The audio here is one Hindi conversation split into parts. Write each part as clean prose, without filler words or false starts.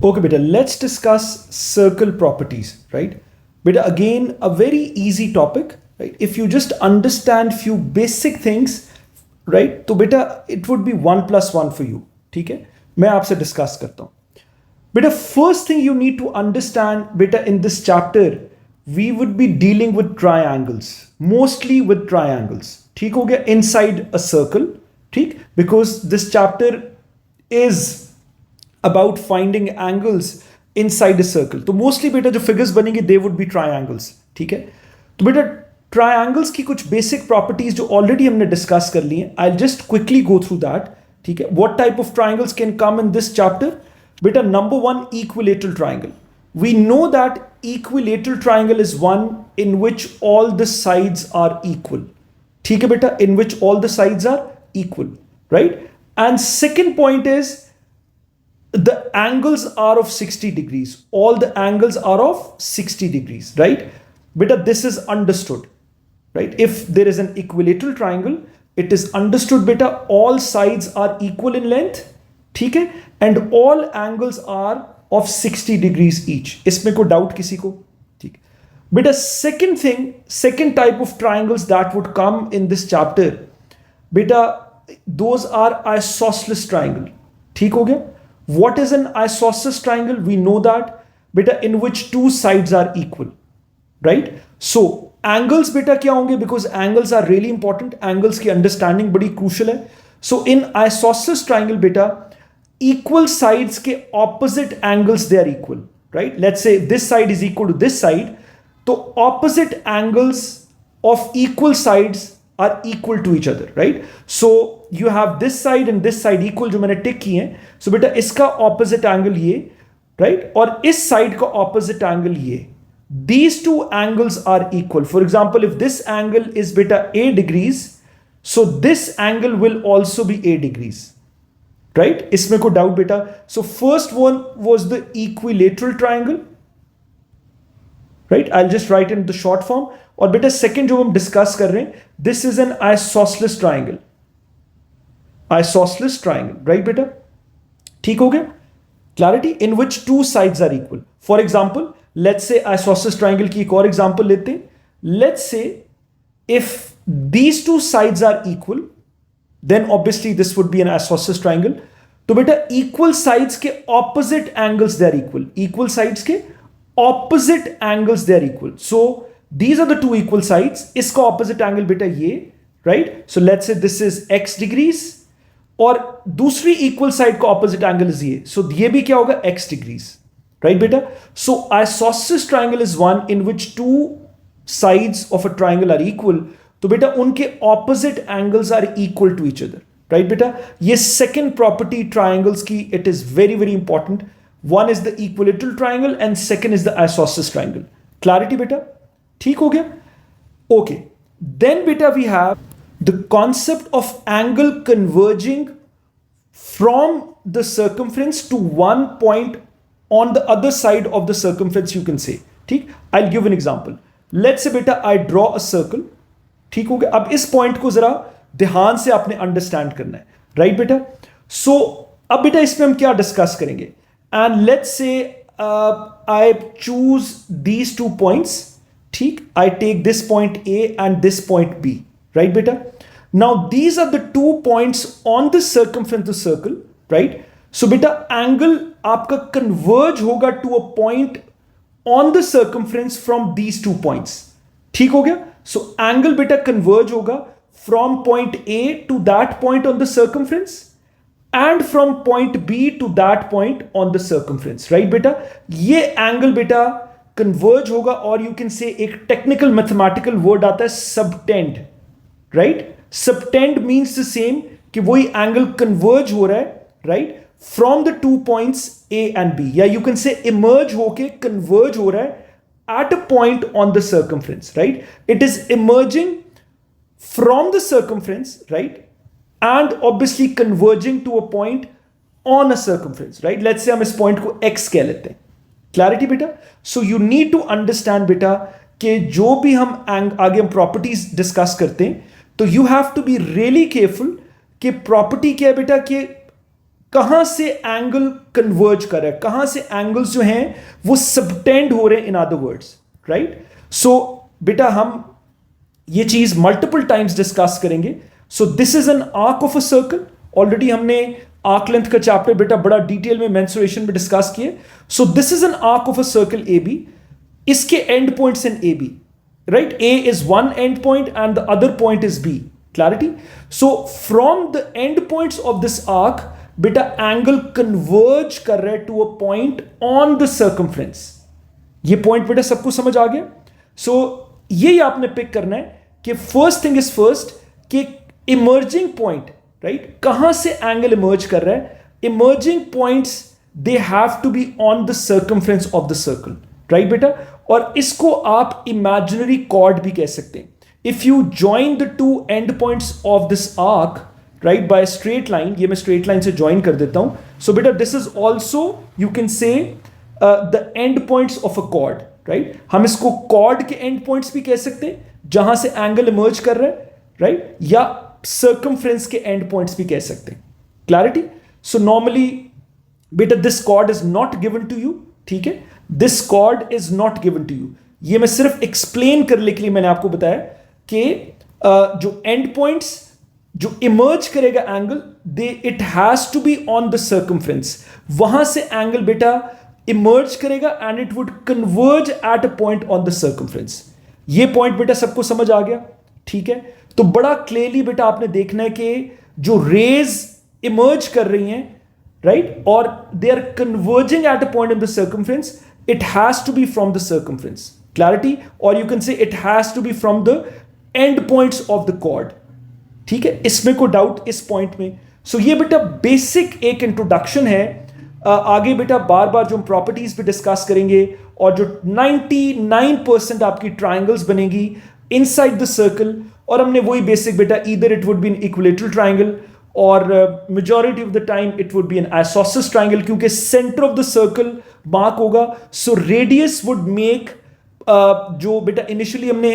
Okay, beta, let's discuss circle properties, right? Beta, again, a very easy topic, right? If you just understand few basic things, right? तो बेटा it would be 1+1 for you, ठीक है? मैं आपसे डिस्कस करता हूँ. Beta, first thing you need to understand, beta, in this chapter, we would be dealing with triangles, mostly with triangles. ठीक हो गया? Inside a circle, ठीक? Because this chapter is about finding angles inside a circle. तो मोस्टली बेटा जो फिगर्स बनेंगे दे वुड बी ट्राइंगल्स. ठीक है, तो बेटा ट्राइंगल्स की कुछ बेसिक प्रॉपर्टीज जो ऑलरेडी हमने डिस्कस कर ली हैं, I just quickly go through that. ठीक है, what type of triangles can come in this chapter? बेटा number one, equilateral triangle. We know that equilateral triangle is one in which all the sides are equal. ठीक है बेटा, in which all the sides are equal, right? And second point is the angles are of 60 degrees. All the angles are of 60 degrees, right? Beta, this is understood, right? If there is an equilateral triangle, it is understood, beta, all sides are equal in length, ठीक है, and all angles are of 60 degrees each. इसमें कोई doubt किसी को? ठीक. Beta, second thing, second type of triangles that would come in this chapter, beta, those are isosceles triangle. ठीक हो गया? What is an isosceles triangle? We know that, beta, in which two sides are equal, right? So angles beta क्या होंगे? Because angles are really important. Angles की understanding बड़ी crucial है. So in isosceles triangle beta, equal sides के opposite angles they are equal, right? Let's say this side is equal to this side. तो opposite angles of equal sides are equal to each other, right? So you have this side and this side equal जो मैंने टिक की हैं. So बेटा इसका opposite angle ये, right? और इस side का opposite angle ये. These two angles are equal. For example, if this angle is beta A degrees, so this angle will also be A degrees, right? इसमें कोई doubt बेटा? So first one was the equilateral triangle, right? I'll just write in the short form. और बेटा सेकंड जो हम डिस्कस कर रहे हैं, this is an isosceles triangle. Isosceles triangle, right बेटा? ठीक हो गया? Clarity. In which two sides are equal. For example, let's say isosceles triangle की एक और एग्जांपल लेते हैं. Let's say if these two sides are equal, then obviously this would be an isosceles triangle. तो बेटा इक्वल साइड्स के opposite angles they are equal. Equal sides के opposite angles they are equal. So these are the two equal sides. इसका opposite angle बेटा ये, right? So let's say this is x degrees और दूसरी equal side का opposite angle is ये. So ये भी क्या होगा? x degrees, right बेटा? So isosceles triangle is one in which two sides of a triangle are equal. तो बेटा उनके opposite angles are equal to each other, right बेटा? ये second property triangles की, it is very very important. One is the equilateral triangle and second is the isosceles triangle. Clarity beta? ठीक हो गया? Okay. Then beta we have the concept of angle converging from the circumference to one point on the other side of the circumference, you can say. ठीक? I'll give an example. Let's say beta I draw a circle. ठीक हो गया? अब इस पॉइंट को जरा ध्यान से आपने अंडरस्टैंड करना है, राइट बेटा? सो अब बेटा इसमें हम क्या डिस्कस करेंगे? And let's say I choose these 2 points. ठीक, I take this point A and this point B, right beta? Now these are the 2 points on the circumference of the circle, right? So beta angle आपका converge होगा to a point on the circumference from these 2 points. ठीक हो गया? So angle beta converge होगा from point A to that point on the circumference and from point B to that point on the circumference, right beta? ये angle beta converge होगा और you can say एक technical mathematical word आता है subtend, right? Subtend means the same कि वही angle converge हो रहा है, right? From the 2 points A and B, या you can say emerge होके converge हो रहा है at a point on the circumference, right? It is emerging from the circumference, right? And obviously converging to a point on a circumference, right? Let's say हम इस point को x कह लेते हैं. Clarity बेटा? So you need to understand बेटा कि जो भी हम आगे हम properties discuss करते हैं, तो you have to be really careful कि property क्या है बेटा कि कहां से एंगल कन्वर्ज कर रहा है, कहां से एंगल्स जो हैं वो सबटेंड हो रहे हैं, in other words, right? So बेटा हम ये चीज मल्टीपल टाइम्स डिस्कस करेंगे. So this is an arc of a circle. Already हमने आर्क लेंथ का चैप्टर बेटा बड़ा डिटेल में मेंसुरेशन में डिस्कस किए. So this is an arc of a circle A B. इसके end points in A B, right? A is one end point and the other point is B. Clarity? So from the end points of this arc, beta angle converge कर रहा है to a point on the circumference. ये point बेटा सबको समझ आ गया? So यही आपने पिक करना है कि first thing is first कि emerging point, right? कहां से angle emerge कर रहा है? Emerging points they have to be on the circumference of the circle, right बेटा? और इसको आप इमेजिनरी कॉर्ड भी कह सकते हैं. If you join the two end points of this arc, right, by straight line, ये मैं स्ट्रेट लाइन से ज्वाइन कर देता हूं. सो बेटा this is also you can से the end points of a cord, right? हम इसको कॉर्ड के एंड पॉइंट्स भी कह सकते हैं जहां से एंगल इमर्ज कर रहा है, राइट? या सर्कमफ्रेंस के एंड पॉइंट्स भी कह सकते हैं. क्लैरिटी? सो नॉर्मली बेटा this chord is not given to you, ठीक है? This chord is not given to you. ये मैं सिर्फ एक्सप्लेन करने के लिए मैंने आपको बताया कि जो एंड पॉइंट्स जो इमर्ज करेगा angle, they it has to be on the circumference. वहां से एंगल बेटा इमर्ज करेगा and it would converge at a point on the circumference. ये पॉइंट बेटा सबको समझ आ गया? ठीक है. तो बड़ा क्लियरली बेटा आपने देखना है कि जो रेज इमर्ज कर रही हैं, right, or they are converging at a point in the circumference, it has to be from the circumference. Clarity? Or you can say it has to be from the end points of the chord. ठीक है, इसमें कोई डाउट इस पॉइंट में? सो ये बेटा बेसिक एक इंट्रोडक्शन है. आगे बेटा बार बार जो हम प्रॉपर्टीज पे डिस्कस करेंगे और जो 99% आपकी ट्राइंगल्स बनेगी इनसाइड द सर्कल. और हमने वही बेसिक बेटा, either it would be an equilateral triangle और majority of the time it would be an isosceles triangle, क्योंकि center of the circle mark होगा. So radius would make जो बेटा initially हमने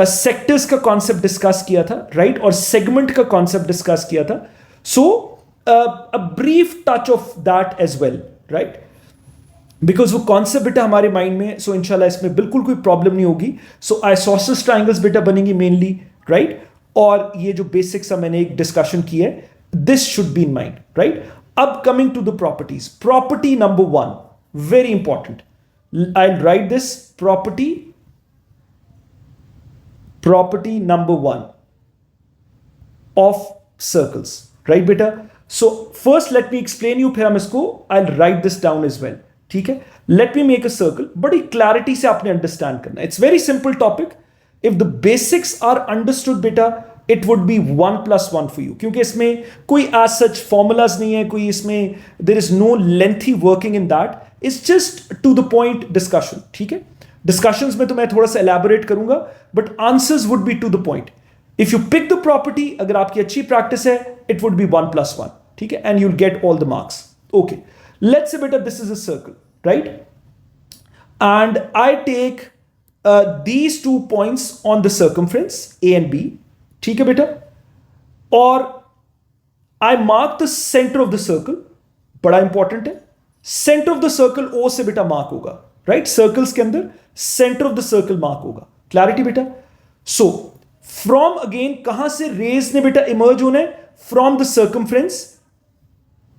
sectors का concept discuss किया था, right, और segment का concept discuss किया था. So a brief touch of that as well, right, because वो concept बेटा हमारे mind में. So इंशाल्लाह इसमें बिल्कुल कोई problem नहीं होगी. So isosceles triangles बेटा बनेंगी mainly, right, और ये जो बेसिक सा मैंने एक डिस्कशन की है, this should be in mind, right? अब coming to the properties. Property number 1, very important. I will write this. Property number 1 of circles, right बेटा? So first let me explain you, फिर हम इसको I will write this down as well. ठीक है, let me make a circle. बड़ी क्लैरिटी से आपने अंडरस्टैंड करना. It's very simple topic. If the basics are understood बेटा, it would be 1 + 1 for you, क्योंकि इसमें कोई as such formulas नहीं है, कोई इसमें there is no lengthy working in that. It's just to the point discussion. ठीक है, discussions में तो मैं थोड़ा सा elaborate करूंगा, but answers would be to the point. If you pick the property, अगर आपकी अच्छी practice है, it would be 1 + 1. ठीक है, and you'll get all the marks. Okay, let's say बेटा this is a circle, right? And I take these 2 points on the circumference A and B. ठीक है बेटा? और I mark the center of the circle. बड़ा इंपॉर्टेंट है. Centre of the circle O से बेटा मार्क होगा, राइट? सर्कल्स के अंदर centre of the circle mark होगा. क्लैरिटी बेटा? सो फ्रॉम अगेन कहां से रेज ने बेटा इमर्ज होना है? From the circumference,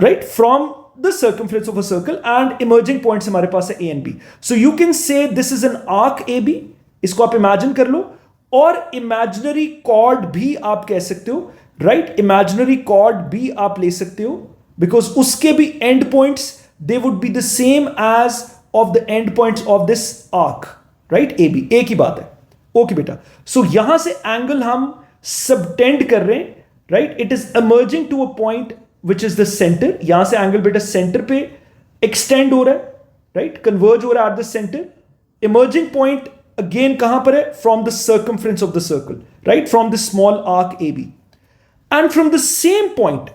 right? From the circumference of a circle, and emerging points हमारे पास है A and B. So you can say this is an arc AB. इसको आप imagine कर लो. और imaginary chord भी आप कह सकते हो, right? Imaginary chord भी आप ले सकते हो, because उसके भी end points they would be the same as of the end points of this arc, right? AB. एक ही बात है. Okay बेटा. So यहां से angle हम subtend कर रहे हैं, right? It is emerging to a point which is the center. यहां से एंगल बेटा सेंटर पे एक्सटेंड हो रहा है, राइट? कन्वर्ज हो रहा है at the centre. Emerging point again कहां पर है? From the circumference of the circle, right? From the small arc AB. And from the same point,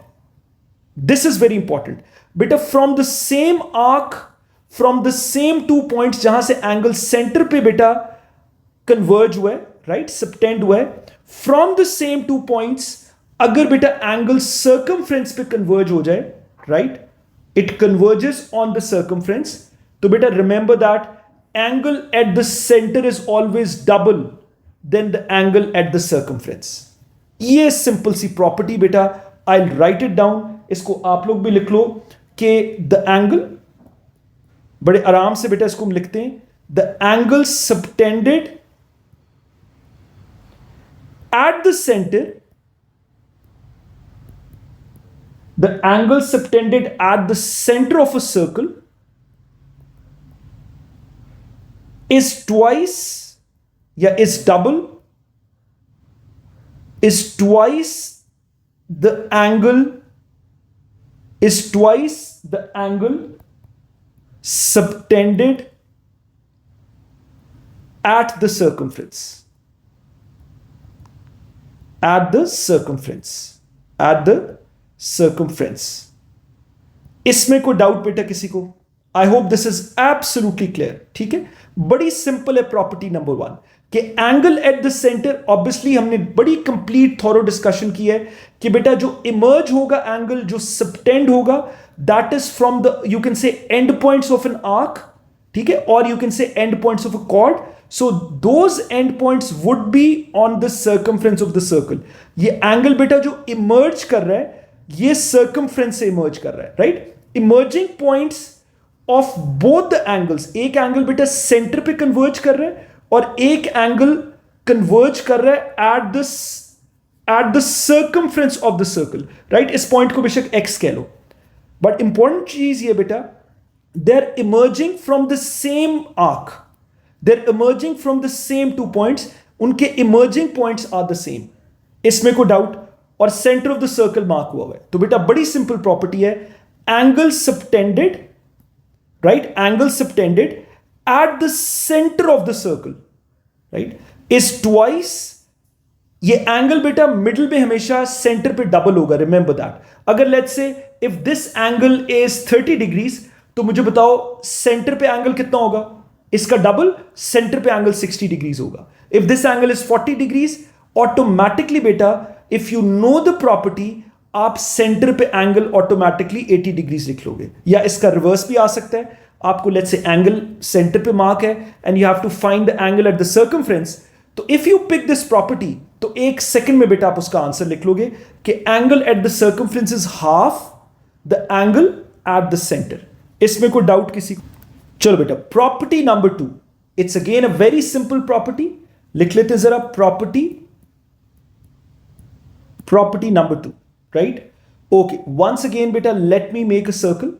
this is very important बेटा, from the same arc, from the same 2 points जहां से एंगल सेंटर पे बेटा कन्वर्ज हुआ है, राइट? सबटेंड हुआ है. फ्रॉम द सेम 2 पॉइंट्स अगर बेटा एंगल सर्कमफ्रेंस पे कन्वर्ज हो जाए, right? It converges on the circumference. तो बेटा remember that angle at the center is always double than the angle at the circumference. ये सिंपल सी प्रॉपर्टी बेटा, I'll write it down, इसको आप लोग भी लिख लो कि the angle, बड़े आराम से बेटा इसको हम लिखते हैं, the angle subtended at the center, the angle subtended at the center of a circle is twice, is double, is twice the angle subtended at the circumference. At the circumference. इसमें कोई डाउट बेटा किसी को? आई hope this is absolutely clear. ठीक है, बड़ी सिंपल है प्रॉपर्टी नंबर 1 कि angle at the centre. Obviously हमने बड़ी कंप्लीट थॉरो डिस्कशन की है कि बेटा जो इमर्ज होगा एंगल, जो सबटेंड होगा, that is from the, you can से and points of an arc, ठीक है, और यू कैन से and points of a cord. So those endpoints would be on the circumference of the circle. ये एंगल बेटा जो इमर्ज कर रहा है, ये circumference से इमर्ज कर रहा है, right? Emerging points of both the angles. एक एंगल बेटा सेंटर पे कन्वर्ज कर रहा है और एक एंगल कन्वर्ज कर रहा है at the circumference of the circle, right? इस पॉइंट को बेशक x कह लो, बट इंपॉर्टेंट चीज ये बेटा, they're emerging from the same arc. They're emerging from the same 2 points. उनके emerging points are the same. इसमें कोई डाउट? और centre of the circle mark हुआ है. तो बेटा बड़ी सिंपल प्रॉपर्टी है, angle subtended, right, angle subtended at the centre of the circle, right, is twice. ये एंगल बेटा मिडिल में हमेशा सेंटर पे डबल होगा, रिमेंबर दैट. अगर let's say if this angle is 30 degrees, तो मुझे बताओ सेंटर पे एंगल कितना होगा? इसका डबल, सेंटर पे एंगल 60 डिग्रीज होगा. If this angle is 40 degrees, automatically बेटा if you know the property, आप सेंटर पे एंगल ऑटोमेटिकली 80 डिग्रीज लिख लोगे. या इसका रिवर्स भी आ सकता है, आपको लेट्स से एंगल सेंटर पे मार्क है and you have to find the angle at the circumference. तो if you pick this property, तो एक सेकंड में बेटा आप उसका आंसर लिख लोगे कि angle at the circumference is half the angle at the centre. इसमें कोई डाउट किसी को? चलो बेटा, property number 2, it's again a very simple property. लिख लेते जरा property number 2, right. Okay, once again बेटा let me make a circle.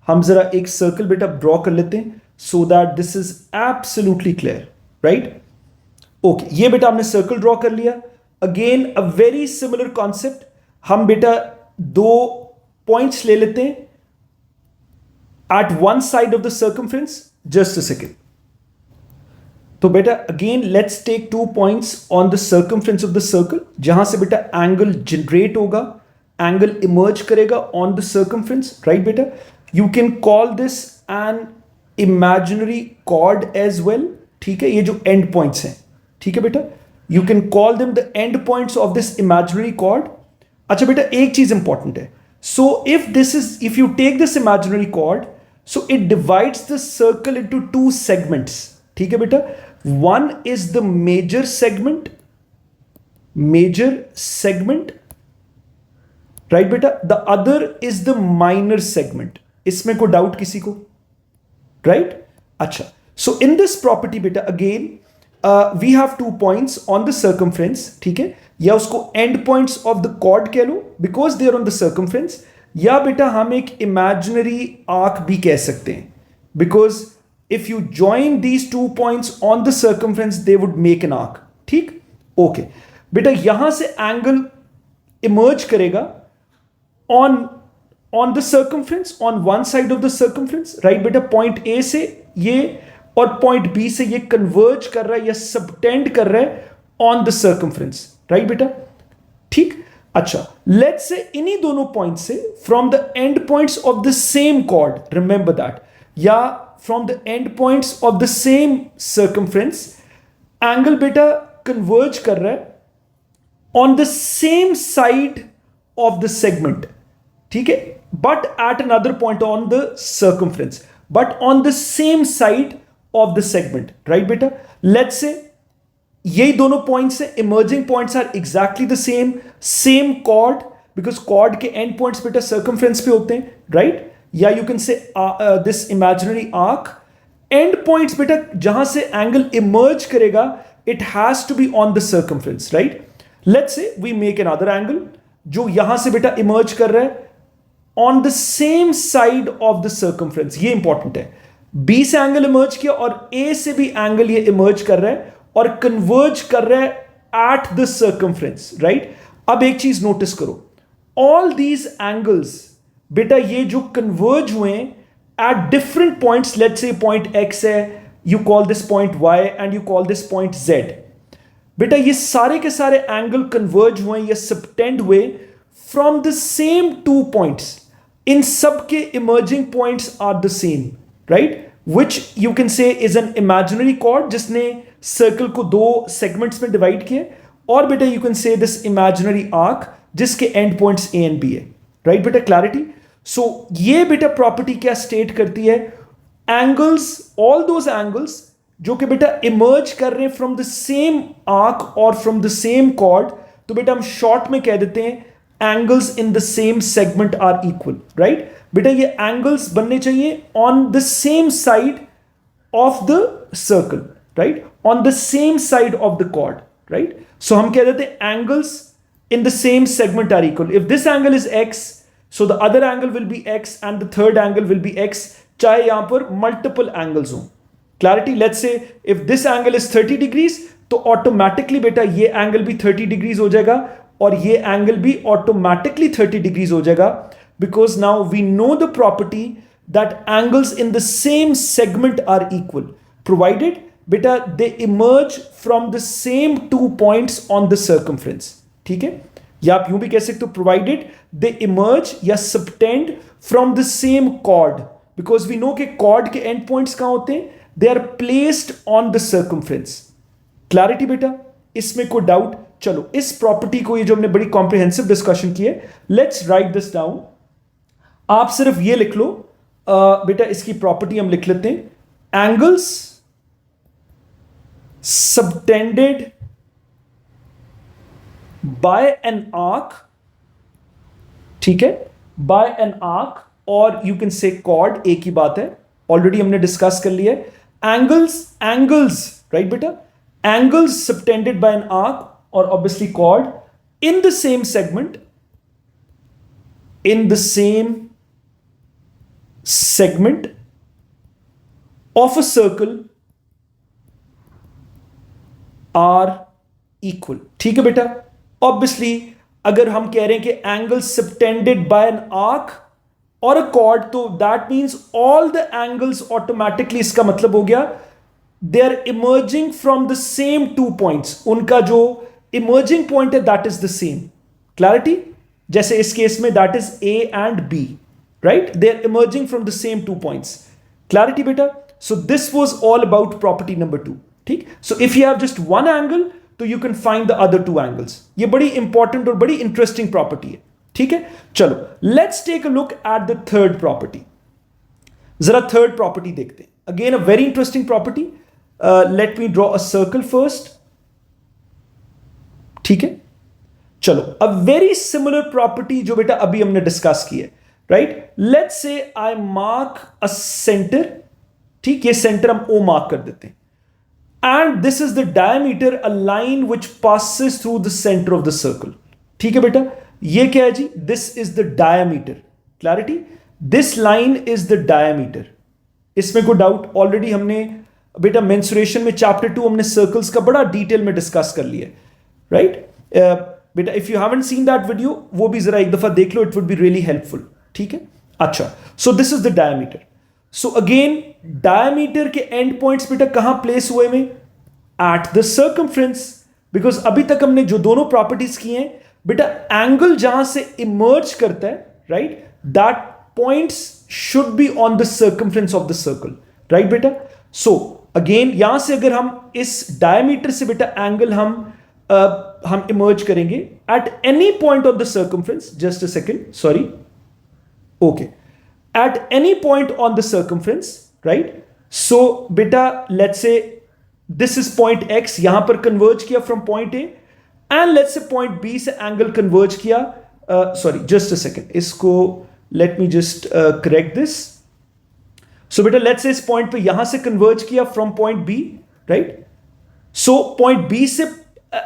हम जरा एक सर्कल बेटा ड्रॉ कर लेते हैं so that this is absolutely clear, right. Okay, ये बेटा हमने सर्कल ड्रॉ कर लिया. Again a very similar concept. हम बेटा 2 पॉइंट्स ले लेते हैं at one side of the circumference. Just a second. तो बेटा again let's take 2 points on the circumference of the circle, जहां से बेटा एंगल जनरेट होगा, एंगल इमर्ज करेगा on the circumference, राइट बेटा. You can call this an imaginary chord as well. ठीक है, ये जो एंड पॉइंट्स हैं, ठीक है बेटा, you can call them the end points of this imaginary chord. अच्छा बेटा, एक चीज इंपॉर्टेंट है. So if you take this imaginary chord, so it divides the circle into 2 segments. ठीक है बेटा, one is the major segment, right बेटा, the other is the minor segment. इसमें कोई डाउट किसी को? right? अच्छा, so in this property बेटा again we have 2 points on the circumference. ठीक है, या उसको end points of the chord कह लो because they are on the circumference, या बेटा हम एक imaginary arc भी कह सकते हैं because if you join these 2 points on the circumference they would make an arc. ठीक, ओके बेटा, यहां से एंगल इमर्ज करेगा on the circumference, on one side of the circumference, right बेटा. पॉइंट ए से ये और पॉइंट बी से ये कन्वर्ज कर रहा है या सबटेंड कर रहा है ऑन द सर्कमफ्रेंस, राइट बेटा. ठीक, अच्छा, लेट्स से इन्हीं दोनों पॉइंट से from the end points of the same chord, remember that, या from the end points of the same circumference, angle बेटा कन्वर्ज कर रहा है on the same side of the segment. ठीक है, but at another point on the circumference, but on the same side of the segment, right beta? Let's say यही दोनों पॉइंट्स है, emerging points are exactly the same chord, because chord के एंड पॉइंट्स बेटा सर्कमफ्रेंस पे होते हैं, राइट? या you can say this imaginary arc end points बेटा जहां से एंगल इमर्ज करेगा it has to be on the circumference, right? Let's say we make another angle जो यहां से बेटा इमर्ज कर रहा है on the same side of the circumference. ये इंपॉर्टेंट है. बी से एंगल इमर्ज किया और ए से भी एंगल ये इमर्ज कर रहा है और कन्वर्ज कर रहा है एट द सर्कमफ्रेंस, राइट? अब एक चीज नोटिस करो, ऑल दीज एंगल्स बेटा ये जो कन्वर्ज हुए at different points, let's say point X है, you call this point Y and you call this point Z. बेटा ये सारे के सारे एंगल कन्वर्ज हुए या सबटेंड हुए from the same two points. इन सब के emerging points are the same, right? Which you can say is an imaginary chord जिसने सर्कल को दो सेगमेंट्स में डिवाइड किया, और बेटा you can say this imaginary arc जिसके end points A and B है, राइट बेटा? क्लैरिटी. सो ये बेटा प्रॉपर्टी क्या स्टेट करती है? एंगल्स, ऑल दोज एंगल्स जो कि बेटा इमर्ज कर रहे हैं फ्रॉम द सेम आर्क और फ्रॉम द सेम कॉर्ड, तो बेटा हम शॉर्ट में कह देते हैं angles in the same segment are equal, right? बेटा ये एंगल्स बनने चाहिए on the same side of the circle, right? On the same side of the chord, right? So हम कह देते हैं angles in the same segment are equal. If this angle is x, so the other angle will be x and the third angle will be x, चाहे यहां पर multiple angles हो. Clarity. Let's say if this angle is 30 degrees, तो automatically बेटा ये angle भी 30 degrees हो जाएगा और ये angle भी automatically 30 degrees हो जाएगा, because now we know the property that angles in the same segment are equal, provided बेटा they emerge from the same two points on the circumference. ठीक है? या आप यूं भी कह सकते हो प्रोवाइडेड दे इमर्ज या subtend from the same chord, because we know के कॉर्ड के एंड पॉइंट्स कहां होते हैं? They are placed on the circumference. Clarity बेटा? इसमें कोई डाउट? चलो इस प्रॉपर्टी को, ये जो हमने बड़ी कॉम्प्रिहेंसिव डिस्कशन की है, लेट्स राइट दिस डाउन. आप सिर्फ ये लिख लो बेटा, इसकी प्रॉपर्टी हम लिख लेते हैं, angles subtended by an arc, ठीक है? by an arc और you can say chord, एक ही बात है, ऑलरेडी हमने डिस्कस कर लिया है. एंगल्स राइट बेटा? Angles subtended by an arc और obviously chord in the same segment, in the same segment of a circle are equal. ठीक है बेटा? ऑब्वियसली अगर हम कह रहे हैं कि angle subtended by an arc और अ कॉर्ड, तो that means all the angles automatically, इसका मतलब हो गया they are emerging from the same two points. उनका जो इमर्जिंग पॉइंट है that is the same. Clarity? जैसे इस केस में that is A and B, right? They are emerging from the same two points. Clarity बेटा? So this was all about property number 2. ठीक? सो if you have just one angle, तो you can find the other two angles. ये बड़ी इंपॉर्टेंट और बड़ी इंटरेस्टिंग प्रॉपर्टी है. ठीक है? चलो let's take a look at the third property. जरा थर्ड प्रॉपर्टी देखते हैं. Again a very interesting property. Let me draw a circle first. ठीक है? चलो अ वेरी सिमिलर प्रॉपर्टी जो बेटा अभी हमने डिस्कस की है, राइट? लेट्स से आई मार्क अ सेंटर. ठीक? ये सेंटर हम ओ मार्क कर देते हैं. And this is the diameter, a line which passes through the center of the circle. ठीक है बेटा? ये क्या है जी? This is the diameter. Clarity? This line is the diameter. इसमें कोई डाउट? ऑलरेडी हमने बेटा मेंसुरेशन में चैप्टर 2 हमने सर्कल्स का बड़ा डिटेल में डिस्कस कर लिया, राइट? बेटा if you haven't seen that video, वो भी जरा एक दफा देख लो, it would be really helpful. ठीक है? अच्छा, so this is the diameter. So again diameter के एंड पॉइंट्स बेटा कहां प्लेस हुए में? Eight the circumference. बिकॉज अभी तक हमने जो दोनों प्रॉपर्टीज की हैं बेटा, एंगल जहां से इमर्ज करता है, right, that points should be on the circumference of the circle, right बेटा? सो अगेन यहां से अगर हम इस डायमीटर से बेटा एंगल हम इमर्ज करेंगे eight any point of the circumference. Just a second, sorry. Okay. At any point on the circumference, right? So beta, let's say this is point X, यहाँ पर converge किया from point A, and let's say point B से angle converge किया. Sorry, just a second. इसको let me just correct this. So beta, let's say इस point पे यहाँ से converge किया from point B, right? So point B से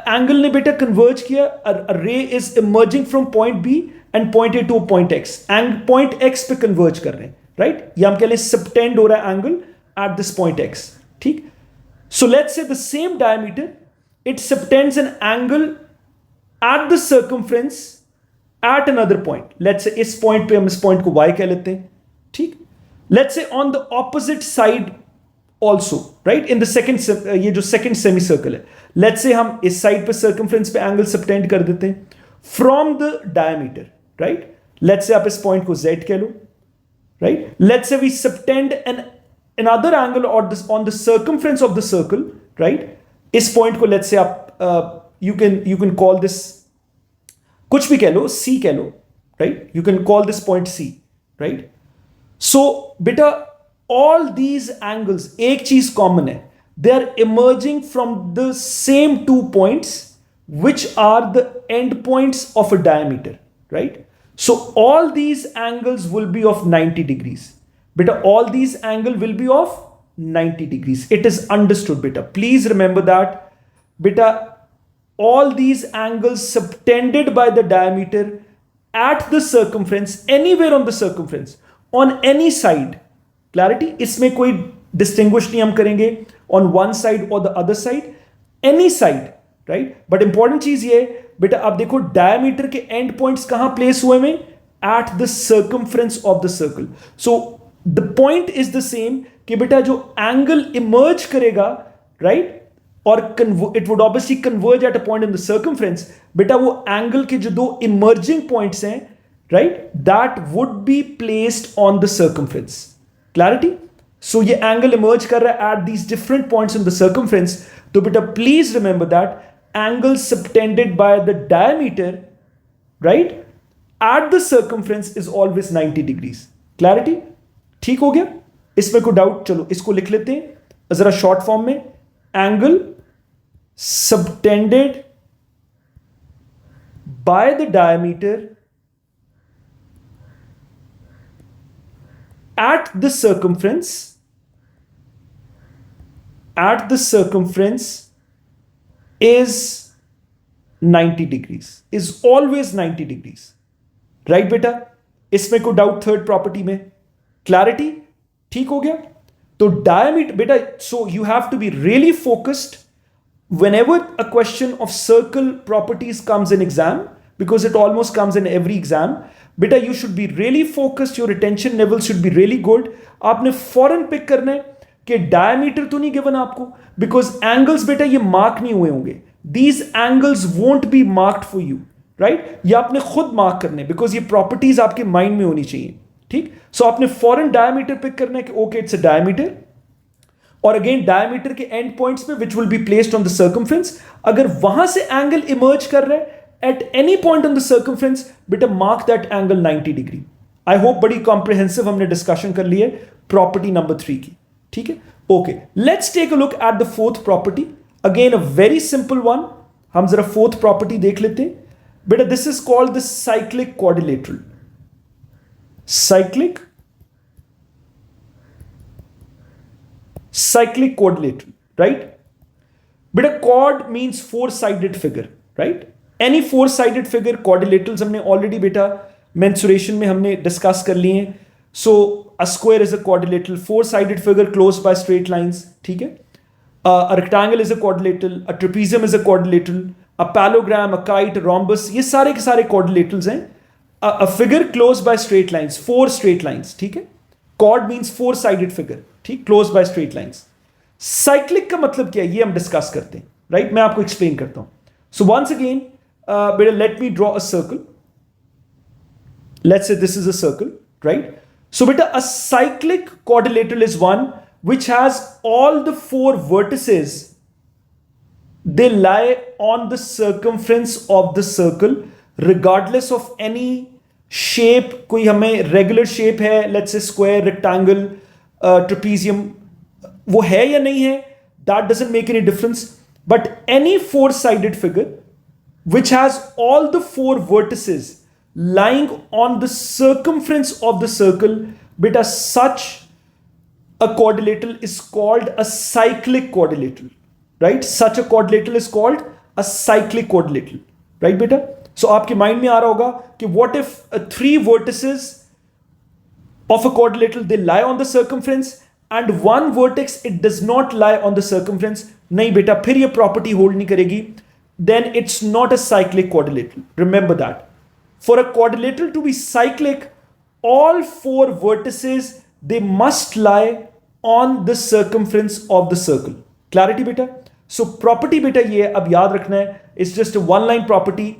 angle ने बेटा converge किया. A ray is emerging from point B and point A to point X. And point X पे converge कर रहे हैं, right? ये हम कह लें subtend हो रहा है angle at this point X. ठीक? So let's say the same diameter, it subtends an angle at the circumference at another point. Let's say इस point पे हम इस point को Y कह लेते हैं. ठीक? Let's say on the opposite side also, right? In the second ये जो second semicircle है, let's say हम इस side पे circumference पे angle subtend कर देते हैं from the diameter, right? Let's say आप इस point को Z कह लो, right? Let's say we subtend another angle on the circumference of the circle, right? इस point को let's say आप you can call this कुछ भी कह लो, C कह लो, right? You can call this point C, right? So बेटा all these angles एक चीज common है, they are emerging from the same 2 points which are the end points of a diameter, right? So all these angles will be of 90 degrees. Beta, all these angles will be of 90 degrees. It is understood, beta. Please remember that. Beta, all these angles subtended by the diameter at the circumference, anywhere on the circumference, on any side. Clarity, इसमें कोई distinguish नहीं हम करेंगे on one side or the other side, any side, right? But important चीज ये बेटा, आप देखो diameter के end points कहाँ place हुए में? At the circumference of the circle. So the point is the same कि बेटा जो angle emerge करेगा, right? और it would obviously converge at a point in the circumference. बेटा वो angle के जो दो emerging points हैं, right? That would be placed on the circumference. Clarity? So ये angle emerge कर रहा है at these different points in the circumference. तो बेटा please remember that angle subtended by the diameter, right, at the circumference is always 90 degrees. Clarity? ठीक हो गया? इसमें कोई डाउट? चलो इसको लिख लेते हैं जरा शॉर्ट फॉर्म में. Angle subtended by the diameter at the circumference is 90 degrees, is always 90 degrees, right बेटा? इसमें कोई डाउट थर्ड प्रॉपर्टी में? क्लैरिटी? ठीक हो गया? तो diameter बेटा, so you have to be really focused whenever a question of circle properties comes in exam, because it almost comes in every exam. बेटा you should be really focused, your retention level should be really good. आपने फौरन पिक करना है कि डायमीटर तो नहीं गिवन आपको, बिकॉज एंगल्स बेटा ये मार्क नहीं हुए होंगे. These angles won't be marked for you, right? ये आपने खुद मार्क करने, बिकॉज ये प्रॉपर्टीज आपके माइंड में होनी चाहिए. ठीक? सो आपने फॉरन डायमीटर पिक करना है कि ओके इट्स अ डायमीटर, और अगेन डायमीटर के एंड पॉइंट्स पे which will be placed on the circumference. अगर वहां से एंगल इमर्ज कर रहा है at any point on the circumference, बेटा mark that angle 90 degree. I hope बड़ी कॉम्प्रिहेंसिव हमने डिस्कशन कर ली है प्रॉपर्टी नंबर 3 की. ठीक है? Okay, let's take a look at the fourth property. Again a very simple one. हम जरा फोर्थ प्रॉपर्टी देख लेते हैं. बेटा this is called the cyclic quadrilateral. cyclic quadrilateral, right? But a chord means four-sided figure, right? Any four-sided figure, quadrilaterals हमने already बेटा mensuration में हमने discuss कर लिए हैं. So a square is a quadrilateral, four-sided figure closed by straight lines. ठीक है? A rectangle is a quadrilateral, a trapezium is a quadrilateral, a parallelogram, a kite, a rhombus, ये सारे के सारे quadrilaterals हैं. A figure closed by straight lines, four straight lines. ठीक है? Chord means four-sided figure. ठीक? Close by straight lines. Cyclic का मतलब क्या है ये हम डिस्कस करते हैं, राइट? मैं आपको एक्सप्लेन करता हूं. सो वंस अगेन बेटा let me draw a circle. Let's say this is a circle, right? So बेटा a cyclic quadrilateral is one which has all the four vertices, they lie on the circumference of the circle regardless of any shape कोई हमें रेगुलर शेप है, लेट्स से स्क्वायर, रेक्टेंगल, ट्रेपीजियम, वो है या नहीं है, that doesn't make any difference. But any four sided figure which has all the four vertices lying on the circumference of the circle, beta, such a quadrilateral is called a cyclic quadrilateral, right? Such a quadrilateral is called a cyclic quadrilateral, right beta? So आपके माइंड में आ रहा होगा कि what if three vertices of a quadrilateral they lie on the circumference and one vertex it does not lie on the circumference. नहीं बेटा, फिर ये प्रॉपर्टी होल्ड नहीं करेगी. Then it's not a cyclic quadrilateral. Remember that. For a quadrilateral to be cyclic, all four vertices they must lie on the circumference of the circle. Clarity beta? So property beta ये अब याद रखना है. It's just a one line property.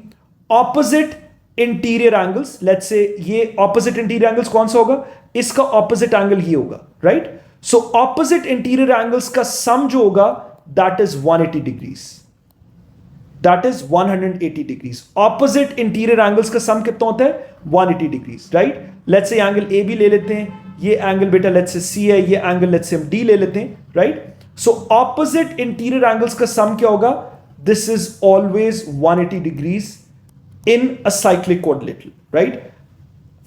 Opposite interior angles. Let's say ये opposite interior angles कौन सा होगा? इसका opposite angle ही होगा, right? So opposite interior angles का sum जो होगा that is 180 degrees. That is 180 degrees. Opposite interior angles का sum कितना होता है? 180 degrees, right? Let's say angle AB ले लेते हैं, ये angle बेटा let's say C है, ये angle let's say हम D ले लेते हैं, right? So opposite interior angles का sum क्या होगा? This is always 180 degrees in a cyclic quadrilateral, right?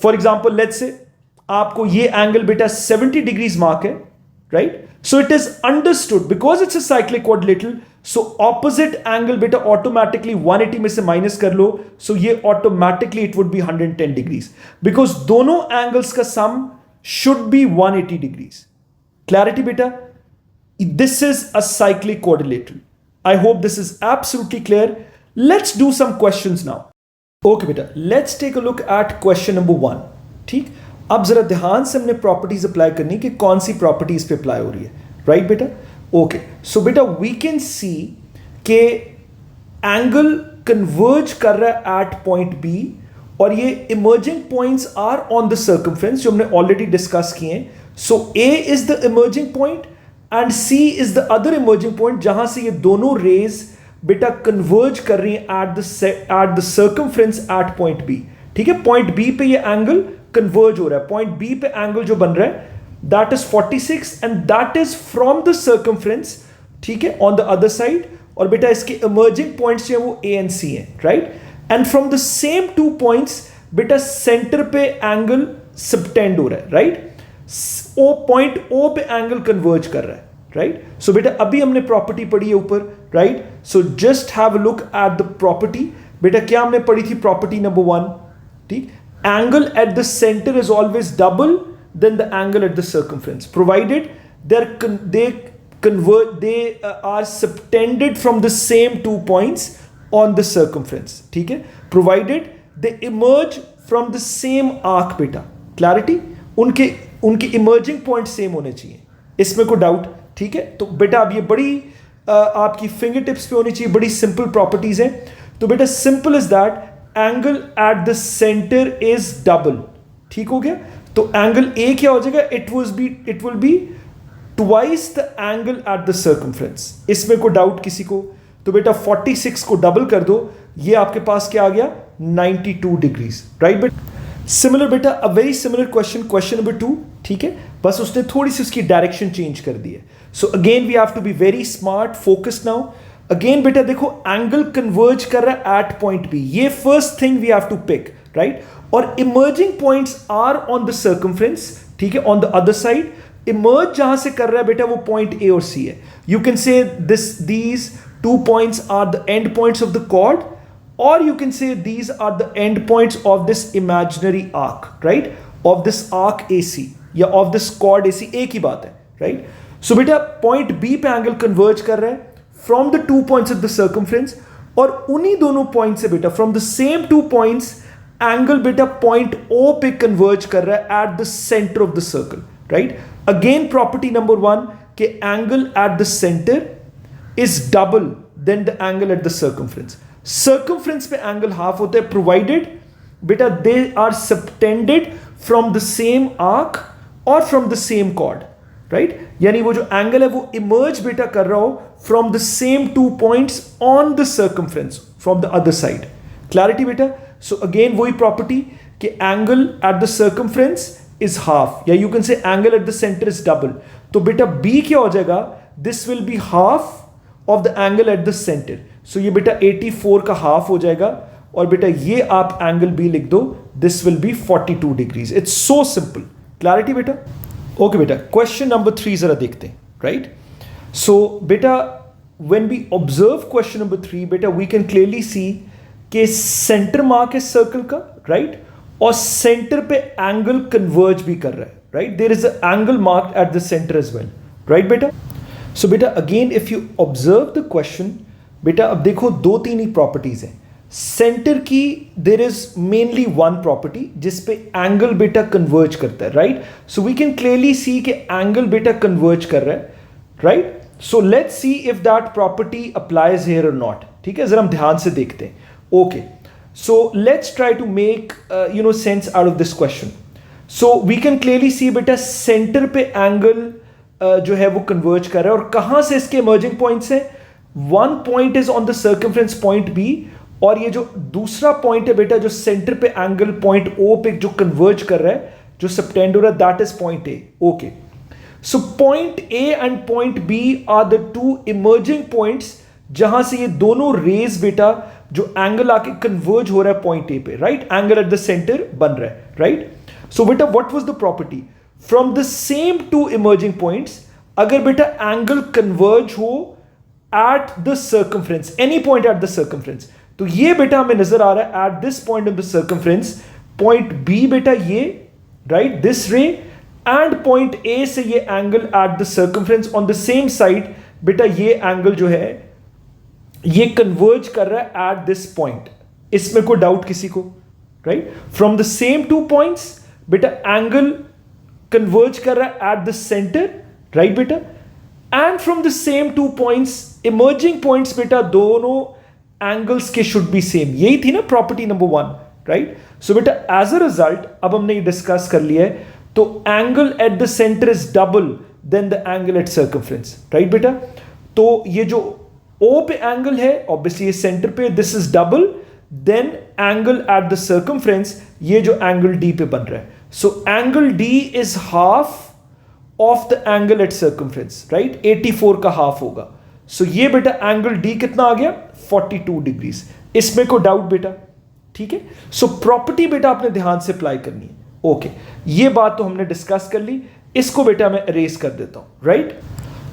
For example, let's say आपको ये angle बेटा 70 degrees mark है, right? So it is understood because it's a cyclic quadrilateral. So opposite angle beta automatically 180 में से minus कर लो. So ये automatically it would be 110 degrees because दोनों angles का sum should be 180 degrees. Clarity beta? This is a cyclic quadrilateral. I hope this is absolutely clear. Let's do some questions now. Okay beta, let's take a look at question number 1. ठीक, अब जरा ध्यान से हमने प्रॉपर्टीज अप्लाई करनी कि कौन सी प्रॉपर्टीज पे अप्लाई हो रही है, राइट बेटा? ओके, सो बेटा वी कैन सी के एंगल कन्वर्ज कर रहा है एट पॉइंट बी और ये emerging points are on the circumference जो हमने ऑलरेडी डिस्कस किए हैं. So A is the emerging point and C is the other emerging point जहां से ये दोनों रेज बेटा कन्वर्ज कर रही हैं at the circumference at point B. ठीक है, पॉइंट बी पे ये एंगल कन्वर्ज हो रहा है. पॉइंट बी पे एंगल जो बन रहा है that is 46 and that is from the circumference, ठीक है, ऑन द अदर साइड. और बेटा इसके इमर्जिंग पॉइंट्स जो है वो ए एंड सी हैं, right? And from the same two points बेटा सेंटर पे एंगल सबटेंड हो रहा है, राइट? ओ पॉइंट ओ पे एंगल कन्वर्ज कर रहा है, राइट? सो बेटा अभी हमने प्रॉपर्टी पढ़ी है ऊपर, right? So just have a look at the property. बेटा क्या हमने पढ़ी थी? प्रॉपर्टी नंबर 1, ठीक, angle at the center is always double than the angle at the circumference provided they are subtended from the same 2 points on the circumference. ठीक है, provided they emerge from the same arc. बेटा clarity, उनके emerging point same होने चाहिए, इसमें कोई डाउट? ठीक है, तो बेटा अब ये बड़ी आपकी फिंगर टिप्स पे होनी चाहिए, बड़ी सिंपल प्रॉपर्टीज हैं. तो बेटा simple is that angle at the centre is double. ठीक हो गया? तो एंगल ए क्या हो जाएगा? It will be twice the angle at the circumference. इसमें कोई डाउट किसी को? तो बेटा 46 को डबल कर दो, ये आपके पास क्या आ गया? 92 डिग्रीज, राइट बेटा? सिमिलर बेटा अ वेरी सिमिलर क्वेश्चन नंबर 2, ठीक है, बस उसने थोड़ी सी उसकी डायरेक्शन चेंज कर दी है. So again we have to be very smart, focused now. Again बेटा देखो एंगल कन्वर्ज कर रहा है एट पॉइंट बी, ये first thing we have to pick, right? और emerging points are on the circumference, ठीक है, on the other side. Emerge जहां से कर रहा है बेटा वो पॉइंट ए और सी है. You can say these 2 points are the end points of the chord, or you can say these are the end points of this imaginary arc, right? Of this arc AC या of this chord AC, एक ही बात है, right? So बेटा point B पे angle converge कर रहा है from the 2 points of the circumference, और उन्हीं दोनों points से बेटा from the same 2 points angle बेटा point O पे converge कर रहा है at the center of the circle, right? Again property number 1 कि angle at the center is double than the angle at the circumference. Circumference पे एंगल हाफ होता है प्रोवाइडेड बेटा they are subtended from the same arc और from the same chord, right? यानी वो जो एंगल है वो इमर्ज बेटा कर रहा हो from the same 2 points on the circumference from the other side. Clarity बेटा? सो अगेन वही प्रॉपर्टी कि angle at the circumference is half, या you can say angle at the centre is double, तो बेटा बी क्या हो जाएगा, this will be half of the angle at the centre. So ये बेटा 84 का हाफ हो जाएगा, और बेटा ये आप एंगल बी लिख दो, this will B 42 degrees. It's so simple. Clarity बेटा? ओके बेटा, क्वेश्चन नंबर 3 जरा देखते हैं. राइट, सो बेटा when we observe question number 3, बेटा we can clearly see कि सेंटर मार्क है सर्कल का, राइट, और सेंटर पे एंगल कन्वर्ज भी कर रहा है, right. There is a angle marked at the centre as well, right बेटा. सो बेटा again if you observe the question, बेटा अब देखो 2-3 ही प्रॉपर्टीज हैं सेंटर की. There is mainly one property जिसपे एंगल बेटा कन्वर्ज करता है, right. So we can clearly see कि एंगल बेटा कन्वर्ज कर रहा है, right. So let's see if that property applies here और नॉट. ठीक है, जरा हम ध्यान से देखते हैं. Okay, so let's try to make sense out of this question. So we can clearly see बेटा सेंटर पे एंगल जो है वो कन्वर्ज कर रहा है, और कहां से इसके इमर्जिंग पॉइंट्स हैं. One point is on the circumference point B, और ये जो दूसरा पॉइंट है बेटा जो सेंटर पे एंगल पॉइंट ओ पे जो कन्वर्ज कर रहा है, जो सबटेंड हो रहा है, that is point A. Okay, so point A and point B are the two emerging points जहां से ये दोनों रेज बेटा जो एंगल आके कन्वर्ज हो रहा है पॉइंट A पे, right. Angle at the centre बन रहा है, राइट. सो बेटा what was the property from the same two emerging points. अगर बेटा एंगल कन्वर्ज हो at the circumference, any point at the circumference, तो ये बेटा हमें नजर आ रहा है at this point of the circumference, point B बेटा ये, right, this ray, end point A से ये angle at the circumference on the same side, बेटा ये एंगल जो है ये कन्वर्ज कर रहा है एट दिस पॉइंट. इसमें कोई डाउट किसी को, right. From the same two points बेटा एंगल कन्वर्ज कर रहा है एट द सेंटर, राइट बेटा. And from the same two points emerging points बेटा दोनों एंगल्स के शुड बी सेम. यही थी ना प्रॉपर्टी नंबर 1, राइट. सो बेटा एज अ रिजल्ट अब हमने ये डिस्कस कर लिया है, तो angle at the centre is double than the angle at circumference, right बेटा. तो ये जो O पे एंगल है ऑब्वियसली ये सेंटर पे, this is double than angle at the circumference, ये जो एंगल D पे बन रहा है. So angle D is half of the angle at circumference, right. 84 का हाफ होगा. सो ये बेटा एंगल D कितना आ गया, 42 डिग्रीज. इसमें कोई डाउट बेटा? ठीक है. सो प्रॉपर्टी बेटा आपने ध्यान से अप्लाई करनी है. ओके, ये बात तो हमने डिस्कस कर ली, इसको बेटा मैं अरेज कर देता हूं, राइट.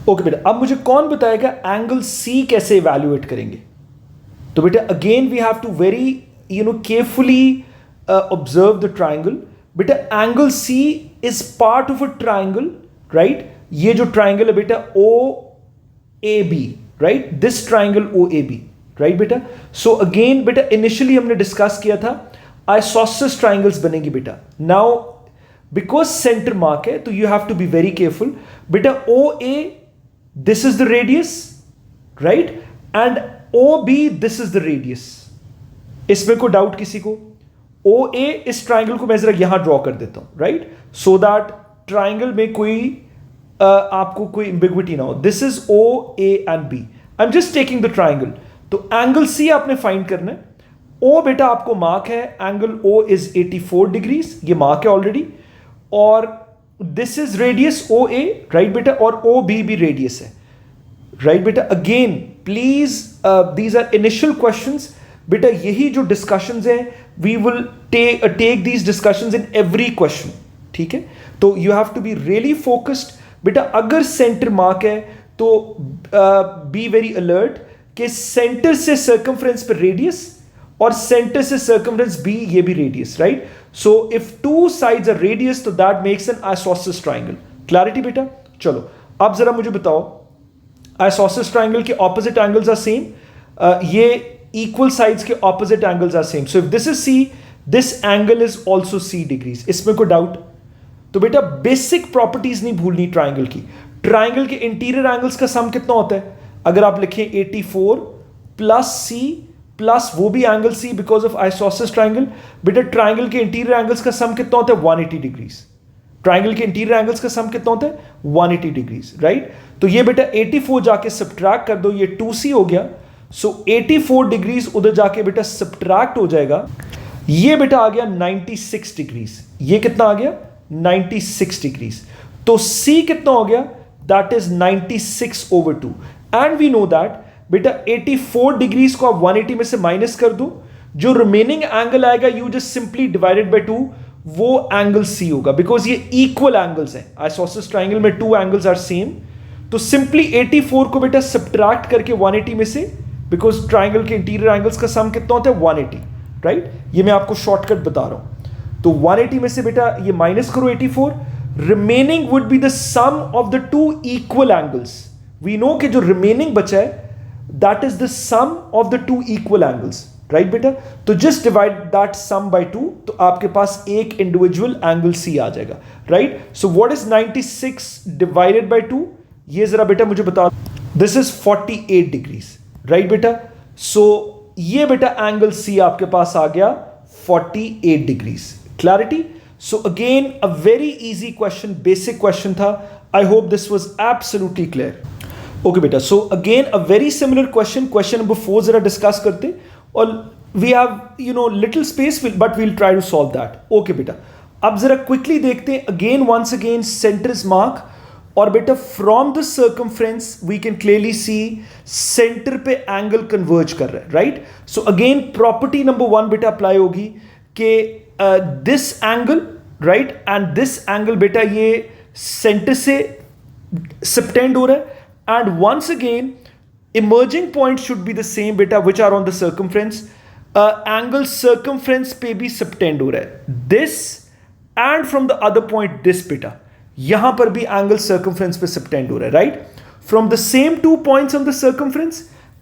ओके बेटा, अब मुझे कौन बताएगा एंगल सी कैसे इवैल्यूएट करेंगे. तो बेटा again we have to very carefully observe the triangle. बेटा angle C is part of a triangle, right. ये जो ट्राइंगल है बेटा O A B, right, this triangle O A B, right बेटा. सो अगेन बेटा इनिशियली हमने डिस्कस किया था आइसोसेलेस ट्राइंगल्स बनेंगी बेटा. नाउ बिकॉज सेंटर मार्क है तो you have to be very careful. बेटा O A this is the radius, right, and O B this is the radius. इसमें कोई डाउट किसी को? ओ ए इस ट्राइंगल को मैं जरा यहां ड्रॉ कर देता हूं, राइट, सो दैट ट्राइंगल में कोई आपको कोई एम्बिग्विटी ना हो. This is O A and B. I am just taking the triangle. तो एंगल सी आपने फाइंड करना है. ओ बेटा आपको मार्क है, एंगल ओ इज 84 डिग्रीज, ये मार्क है ऑलरेडी, और this is radius O A, right बेटा, और ओ बी भी रेडियस है, राइट बेटा. Again please these are initial questions बेटा. यही जो डिस्कशंस हैं we will take these discussions in every question, ठीक है. तो you have to be really focused बेटा. अगर सेंटर मार्क है तो बी वेरी अलर्ट कि सेंटर से सर्कमफ्रेंस पर रेडियस और सेंटर से सर्कमफ्रेंस बी, ये भी radius, right. So if two sides are radius तो that makes an isosceles triangle. Clarity बेटा? चलो अब जरा मुझे बताओ आइसोसेलेस ट्राइंगल के ऑपोजिट एंगल्स आर सेम. ये इक्वल साइड्स के opposite angles are same. So if this is C, this angle is also C degrees. इसमें कोई डाउट? तो बेटा बेसिक प्रॉपर्टीज नहीं भूलनी ट्राइंगल की. ट्राइंगल के इंटीरियर एंगल्स का सम कितना होता है? अगर आप लिखें 84 प्लस सी प्लस वो भी angle C because of isosceles triangle, बेटा ट्राइंगल के इंटीरियर एंगल्स का सम कितना होता है? 180 डिग्रीज. ट्राइंगल के इंटीरियर एंगल्स का सम कितना होता है? 180 डिग्रीज, राइट. तो ये बेटा 84 जाके सब्ट्रैक्ट कर दो, ये 2c हो गया. सो 84 डिग्रीज उधर जाके बेटा सब्ट्रैक्ट हो जाएगा. ये बेटा आ गया 96 डिग्रीज, ये कितना आ गया 96 डिग्रीज। तो C कितना हो गया, that is 96/2 and we know that बेटा 84 डिग्रीज को आप 180 में से माइनस कर दो, जो रिमेनिंग एंगल आएगा you just simply divided by 2, वो एंगल C होगा, बिकॉज ये इक्वल एंगल्स हैं। आइसोसेलेस ट्राइंगल में 2 एंगल्स आर सेम, तो सिंपली 84 को बेटा सब्ट्रैक्ट करके 180 में से, बिकॉज ट्राइंगल के इंटीरियर एंगल्स का सम कितना होता है 180, राइट? ये मैं आपको शॉर्टकट बता रहा हूं। तो 180 में से बेटा ये माइनस करो 84, remaining would be the sum of the 2 equal angles. We know कि जो रिमेनिंग बचा है that is the sum of the 2 equal angles, right बेटा? तो just divide that sum by 2, तो आपके पास एक इंडिविजुअल एंगल C आ जाएगा, right? So what is 96 divided by 2? ये जरा बेटा मुझे बता। दिस इज 48 डिग्रीज, राइट बेटा? सो ये बेटा एंगल C आपके पास आ गया 48 degrees. Clarity? So again a very easy question, basic question था। I hope this was absolutely clear. Okay बेटा, so again a very similar question, question number 4 जरा डिस्कस करते, और we have little space but we'll try to solve that. Okay बेटा, अब जरा क्विकली देखते हैं। Again once again centre is mark, और बेटा from the circumference we can clearly see centre पे एंगल कन्वर्ज कर रहा है, right? So again property number 1 बेटा अप्लाई होगी कि this angle, right, and this angle बेटा ये सेंटर से सबटेंड हो रहा है, and once again emerging points should be the same beta which are on the circumference. Angle circumference पे भी subtend हो रहा है, this and from the other point this beta, यहां पर भी angle circumference पे subtend हो रहा है, right? From the same 2 points on the circumference,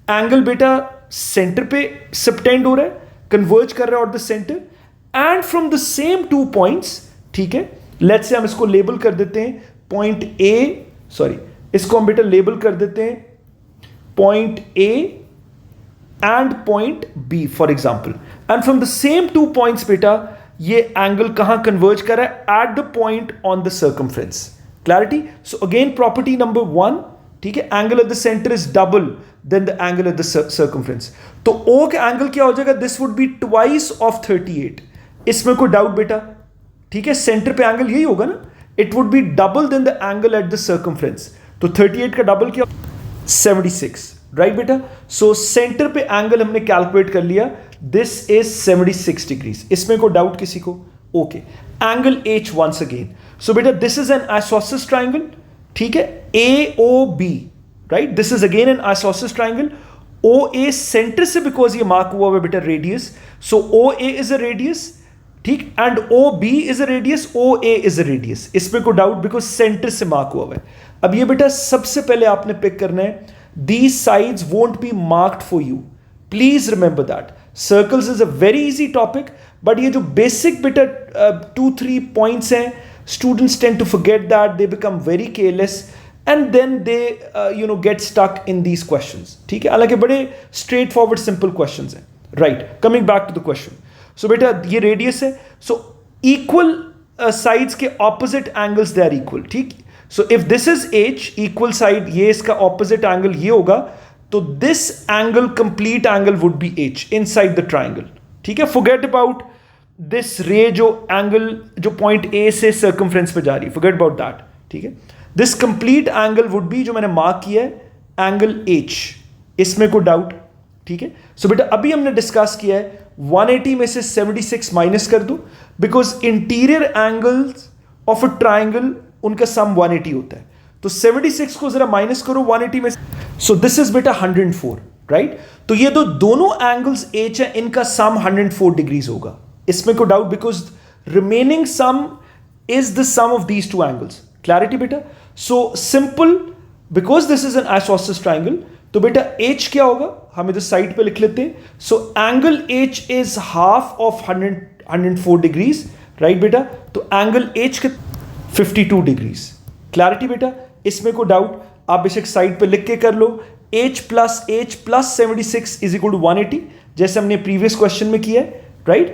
angle beta center पे subtend हो रहा है, converge कर रहा है और the center, and from the same 2 points, ठीक है, let's say हम इसको label कर देते हैं point A, sorry, इसको हम बेटा label कर देते हैं point A and point B for example, and from the same 2 points beta ये angle कहां converge कर रहा है, at the point on the circumference. Clarity? So again property number 1, ठीक है, angle at the center is double than the angle at the circumference. तो O का angle क्या हो जाएगा, this would be twice of 38. इसमें कोई डाउट बेटा? ठीक है, सेंटर पे एंगल यही होगा ना, it would be double than the angle at the circumference. तो 38 का डबल क्या, 76, राइट बेटा? सो सेंटर पे एंगल हमने कैलकुलेट कर लिया, दिस इज 76 डिग्रीज। इसमें कोई डाउट किसी को? Okay, angle H once again. So बेटा this is an isosceles triangle, ठीक है, AOB, right? This is again an isosceles triangle. OA centre से, बिकॉज ये मार्क हुआ है बेटा radius, so OA is a radius, ठीक, and OB is a radius, OA is a radius. इसमें कोई डाउट, बिकॉज सेंटर से मार्क हुआ है। अब ये बेटा सबसे पहले आपने पिक करना है, these sides won't be marked for you, please remember that. Circles is a very easy topic, but ये जो basic बेटा 2-3 points हैं, students tend to forget that, they become very careless and then they get stuck in these questions, ठीक है? हालांकि बड़े straightforward simple questions हैं, right? Coming back to the question, so बेटा ये radius है, so equal sides के opposite angles they are equal, ठीक? So if this is H, equal side, ये इसका opposite angle ये होगा, तो this angle, complete angle would be H inside the triangle, ठीक है? Forget about this ray जो angle जो point A से circumference पे जा रही है, forget about that, ठीक है? This complete angle would be, जो मैंने mark किया है, angle H, इसमें कोई doubt, ठीक है? So बेटा अभी हमने discuss किया है 180 में से 76 minus कर दो, because interior angles of a triangle उनका सम 180 होता है, तो 76 को जरा माइनस करो 180 में, सो दिस इज बेटा 104, राइट? तो ये दोनों एंगल्स H है, इनका सम 104 डिग्रीज होगा, इसमें कोई doubt, because remaining sum is the sum of these 2 angles. Clarity बेटा? So simple, because this is an isosceles triangle, तो बेटा H क्या होगा, हम इधर साइड पे लिख लेते हैं। So angle H is half of 104 degrees, right बेटा? तो एंगल H के 52 डिग्रीज। क्लैरिटी बेटा? इसमें कोई डाउट? आप बेशक साइड पे लिख के कर लो, H plus 76 is equal to 180, जैसे हमने प्रीवियस क्वेश्चन में किया है, right?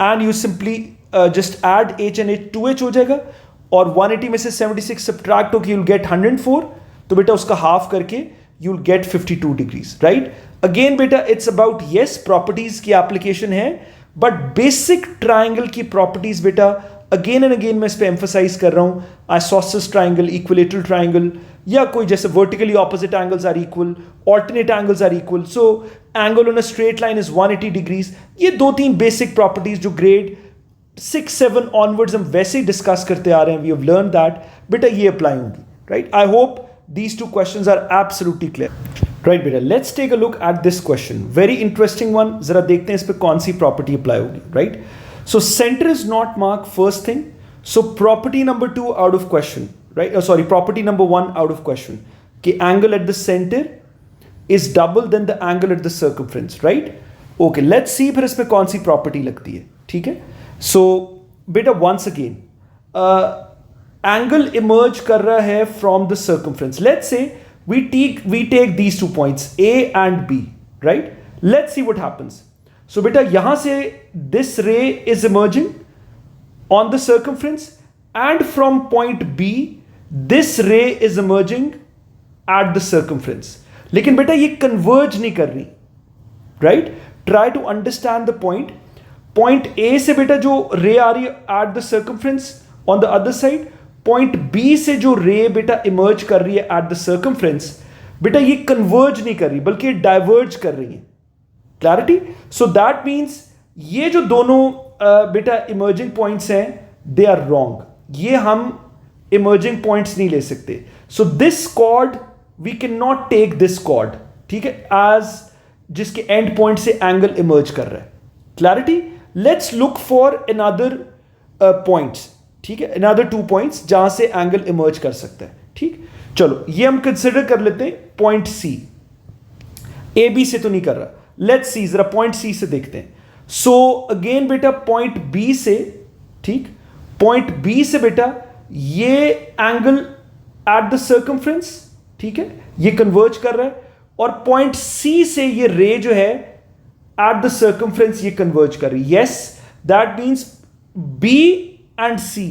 And you simply just add H and H, 2H हो जाएगा, और 180 में से 76 सब्ट्रैक्ट होकर यू विल गेट 104, तो बेटा उसका हाफ करके you will get 52 degrees, right? Again बेटा इट्स अबाउट, यस प्रॉपर्टीज की एप्लीकेशन है, बट बेसिक ट्राइंगल की प्रॉपर्टीज बेटा अगेन एंड अगेन मैं इस पे एम्फोसाइज कर रहा हूं, आइसोसेलेस ट्राइंगल, इक्विलेटरल ट्राइंगल, या कोई जैसे vertically opposite angles are equal, alternate angles are equal, so angle on a straight line is 180 degrees. ये 2-3 बेसिक प्रॉपर्टीज जो ग्रेड 6-7 ऑनवर्ड्स हम वैसे ही डिस्कस करते आ रहे हैं, वी हैव लर्न दैट, बेटा ये अप्लाई होंगी, right. I hope these two questions are absolutely clear, right beta? Let's take a look at this question, very interesting one. जरा देखते हैं इस पे कौन सी property apply होगी, right? So center is not marked, first thing. So property number 2 out of question, right? Sorry, property number 1 out of question. कि angle at the center is double than the angle at the circumference, right? Okay, let's see फिर इस पे कौन सी property लगती है, ठीक है? So beta once again, angle emerge कर रहा है from the circumference. Let's say we take these 2 points A and B, right. Let's see what happens. So बेटा यहां से this ray is emerging on the circumference and from point B this ray is emerging at the circumference, लेकिन बेटा ये कन्वर्ज नहीं कर रही, राइट। Try to understand the point. Point A से बेटा जो रे आ रही है at the circumference on the other side, point B से जो रे बेटा इमर्ज कर रही है एट द सर्कमफ्रेंस, बेटा ये कन्वर्ज नहीं कर रही बल्कि डाइवर्ज कर रही है। क्लैरिटी? सो दैट मींस ये जो दोनों बेटा इमर्जिंग पॉइंट्स हैं दे आर रॉन्ग, ये हम इमर्जिंग पॉइंट्स नहीं ले सकते। So this chord we can not take this chord, ठीक है, एज जिसके एंड पॉइंट से एंगल इमर्ज कर रहा है। Clarity? Let's look for another points, ठीक है, अनदर 2 पॉइंट्स जहां से एंगल इमर्ज कर सकता है, ठीक। चलो ये हम कंसिडर कर लेते हैं पॉइंट सी। ए बी से तो नहीं कर रहा, लेट्स सी, जरा पॉइंट सी से देखते हैं। सो अगेन बेटा पॉइंट बी से, ठीक, पॉइंट बी से बेटा ये एंगल एट द सर्कमफ्रेंस, ठीक है, ये कन्वर्ज कर रहा है, और पॉइंट सी से ये रे जो है एट द सर्कमफ्रेंस ये कन्वर्ज कर रही है। Yes, that means B and C,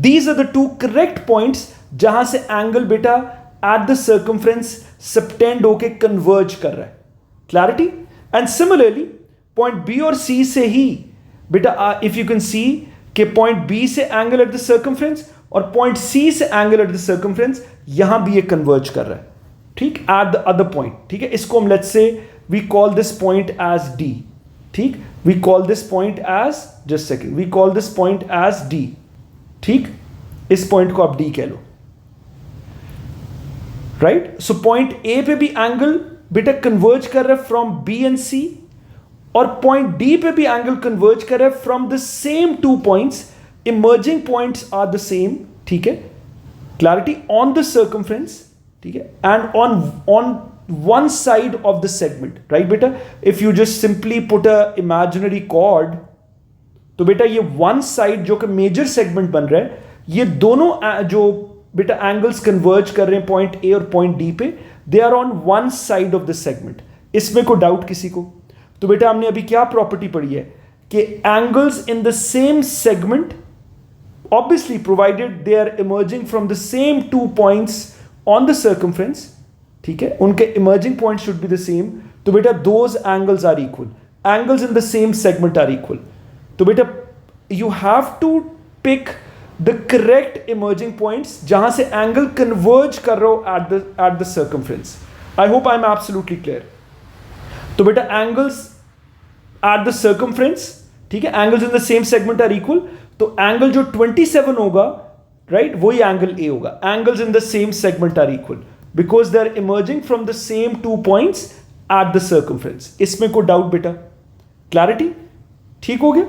these are the 2 correct points जहां से एंगल बेटा at the circumference subtend होके converge कर रहा है। Clarity? And similarly point B और C से ही बेटा if you can see कि point B से एंगल at the circumference और point C से एंगल at the circumference यहां भी ये converge कर रहा है, ठीक, at the other point, ठीक है। इसको हम let's say we call this point as D, ठीक, we call this point as, just second, we call this point as D, ठीक, इस पॉइंट को आप D कह लो, राइट। सो पॉइंट A पे भी एंगल बेटा कन्वर्ज कर रहा है फ्रॉम B एंड C, और पॉइंट D पे भी एंगल कन्वर्ज कर रहा है from the same 2 points, emerging points are the same, ठीक है। क्लैरिटी? ऑन द सर्कमफ्रेंस, ठीक है, and on one side of the segment, right beta? If you just simply put a imaginary chord, तो बेटा ये one side जो कि major segment बन रहा है, ये दोनों जो बेटा angles converge कर रहे हैं point A और point D पे, they are on one side of the segment. इसमें कोई doubt किसी को? तो बेटा हमने अभी क्या property पढ़ी है कि angles in the same segment, obviously provided they are emerging from the same 2 points on the circumference, ठीक है, उनके emerging point should be the same, तो बेटा those angles are equal, angles the same segment are equal. तो बेटा you have to pick the correct emerging points जहां से एंगल कन्वर्ज कर रहा हो at the circumference. I hope I am absolutely clear. तो बेटा एंगल्स एट द सर्कमफ्रेंस, ठीक है, angles in the same segment are equal, तो एंगल जो 27 होगा, राइट, वही एंगल ए होगा। Angles in the same segment are equal because they are emerging from the same 2 points at the circumference. इसमें कोई डाउट बेटा? क्लैरिटी? ठीक हो गया?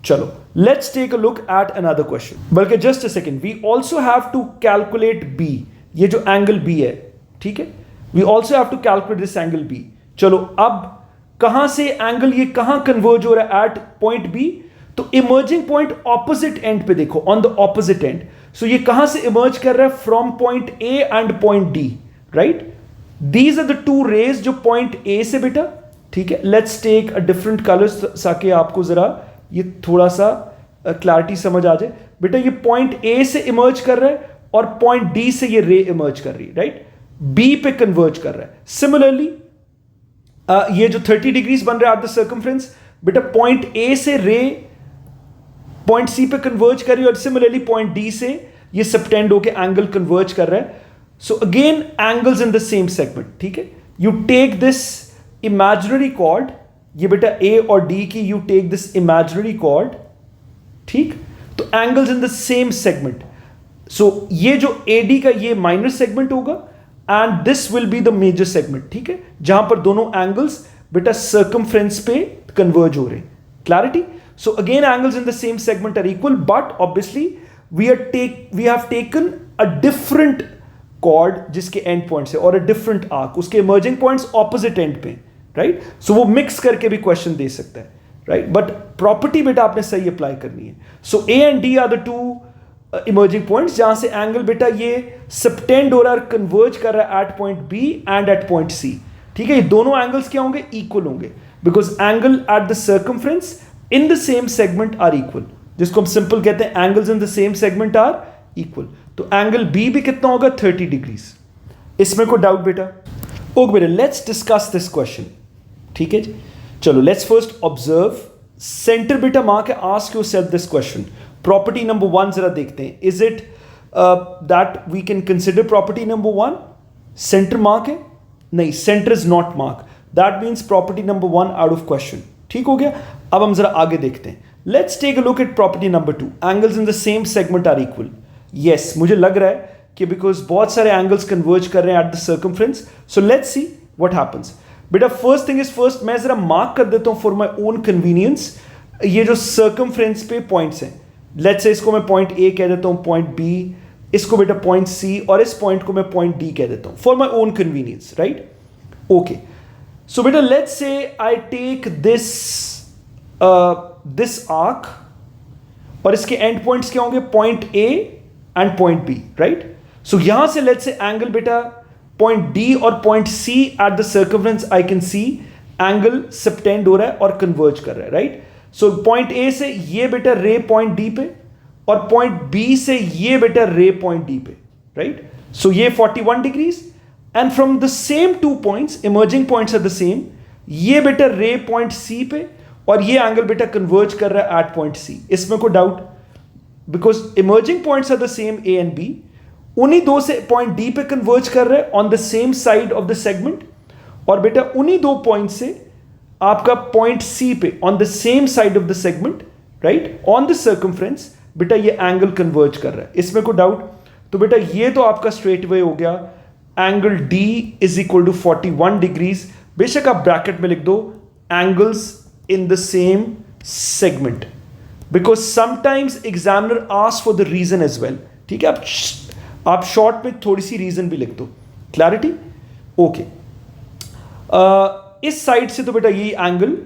चलो let's take a look at another question. बल्कि just a second, we also have to calculate B, ये जो एंगल B है, ठीक है, we also have to calculate this angle B. चलो अब कहां से एंगल ये कहां कन्वर्ज हो रहा है एट पॉइंट B, तो इमर्जिंग पॉइंट ऑपोजिट एंड पे देखो, on the opposite end. So ये कहां से इमर्ज कर रहा है? From point A and point D, right. These are the 2 rays जो पॉइंट A से बेटा, ठीक है, let's take a different colours ताकि आपको जरा ये थोड़ा सा क्लैरिटी समझ आ जाए। बेटा ये पॉइंट A से इमर्ज कर रहा है और पॉइंट D से ये रे इमर्ज कर रही है, राइट, B पे कन्वर्ज कर रहा है। सिमिलरली ये जो 30 डिग्रीज बन रहा है एट द सर्कमफ्रेंस, बेटा पॉइंट ए से रे पॉइंट सी पे कन्वर्ज कर रही है और सिमिलरली पॉइंट डी से ये सबटेंड होके एंगल कन्वर्ज कर रहा है. So again angles in the same segment. ठीक है, you take this imaginary chord, ये बेटा ए और डी की, you take this imaginary chord. ठीक, तो angles in the same segment. So ये जो ए डी का ये माइनर सेगमेंट होगा and this will be the major segment. ठीक है, जहां पर दोनों एंगल्स बेटा सर्कमफ्रेंस पे कन्वर्ज हो रहे हैं. Clarity? So again angles in the same segment are equal, but obviously we have taken a different chord जिसके end points है और a different arc, उसके emerging points opposite end पे, right? So वो mix करके भी question दे सकता है, right? But property बेटा आपने सही apply करनी है. So A and D are the two emerging points जहां से angle बेटा ये subtend हो रहा है, converge कर रहा है at point B and at point C. ठीक है, ये दोनों angles क्या होंगे? Equal होंगे, because angle at the circumference in the same segment are equal, जिसको हम सिंपल कहते हैं angles in the same segment are equal. तो एंगल B भी कितना होगा? 30 डिग्रीज. इसमें कोई डाउट बेटा? ओके बेटा, लेट्स डिस्कस दिस क्वेश्चन. ठीक है जी, चलो लेट्स फर्स्ट ऑब्जर्व सेंटर बेटा मार्क है. Ask yourself this question. Property number 1 जरा देखते हैं. Is it that we can consider property number 1? Centre mark है? नहीं, centre is not mark. That means property number 1 out of question. ठीक हो गया. अब हम जरा आगे देखते हैं. Let's take a look at property number 2. Angles in the same segment are equal. Yes, मुझे लग रहा है कि बिकॉज बहुत सारे एंगल्स कन्वर्ज कर रहे हैं at the circumference. So let's see what happens. बेटा फर्स्ट थिंग इज फर्स्ट, मैं जरा मार्क कर देता हूं फॉर माय ओन कन्वीनियंस ये जो सर्कमफ्रेंस पे पॉइंट्स हैं. लेट्स से इसको मैं पॉइंट ए कह देता हूं, पॉइंट बी, इसको बेटा पॉइंट सी, और इस पॉइंट को मैं पॉइंट डी कह देता हूं for my own convenience, right? Okay, so बेटा लेट्स से आई टेक दिस आर्क और इसके एंड पॉइंट्स क्या होंगे? Point A and point B, right? So यहां से लेट्स से एंगल बेटा पॉइंट डी और point C at the circumference I can see angle subtend हो रहा है और कन्वर्ज कर रहा है, राइट? सो पॉइंट ए से ये बेटा रे पॉइंट डी पे और पॉइंट बी से ये बेटा रे पॉइंट डी पे, राइट? सो ये 41 degrees and from the same 2 points, emerging points are the same. ये बेटा रे पॉइंट सी पे और ये एंगल बेटा कन्वर्ज कर रहा है एट पॉइंट सी. इसमें कोई doubt? Because emerging points are the same A and B. उन्हीं दो से पॉइंट डी पे कन्वर्ज कर रहे हैं on the same side of the segment, और बेटा उन्हीं दो पॉइंट से आपका पॉइंट सी पे on the same side of the segment, right, on the circumference बेटा ये एंगल कन्वर्ज कर रहा है. इसमें कोई डाउट? तो बेटा ये तो आपका स्ट्रेट वे हो गया. Angle D is equal to 41 degrees. बेशक आप ब्रैकेट में लिख दो angles in the same segment, because sometimes examiner asks for the reason as well. ठीक है, आप शॉर्ट में थोड़ी सी रीजन भी लिख दो. क्लैरिटी? ओके. इस साइड से तो बेटा ये एंगल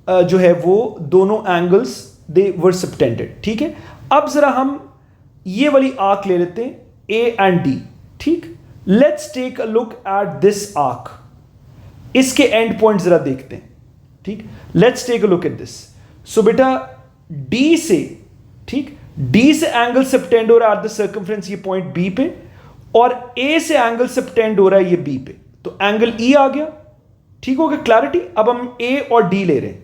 जो है वो दोनों एंगल्स दे वर सबटेंडेड. ठीक है, अब जरा हम ये वाली आर्क ले लेते हैं ए एंड डी. ठीक, let's take a look at this arc. इसके एंड पॉइंट जरा देखते हैं. ठीक, let's take a look at this. So बेटा डी से, ठीक, डी से एंगल सबटेंड हो रहा है एट द सर्कमफ्रेंस ये पॉइंट बी पे, और ए से एंगल सबटेंड हो रहा है ये बी पे. तो एंगल ई आ गया. ठीक हो गया. क्लैरिटी? अब हम ए और डी ले रहे हैं.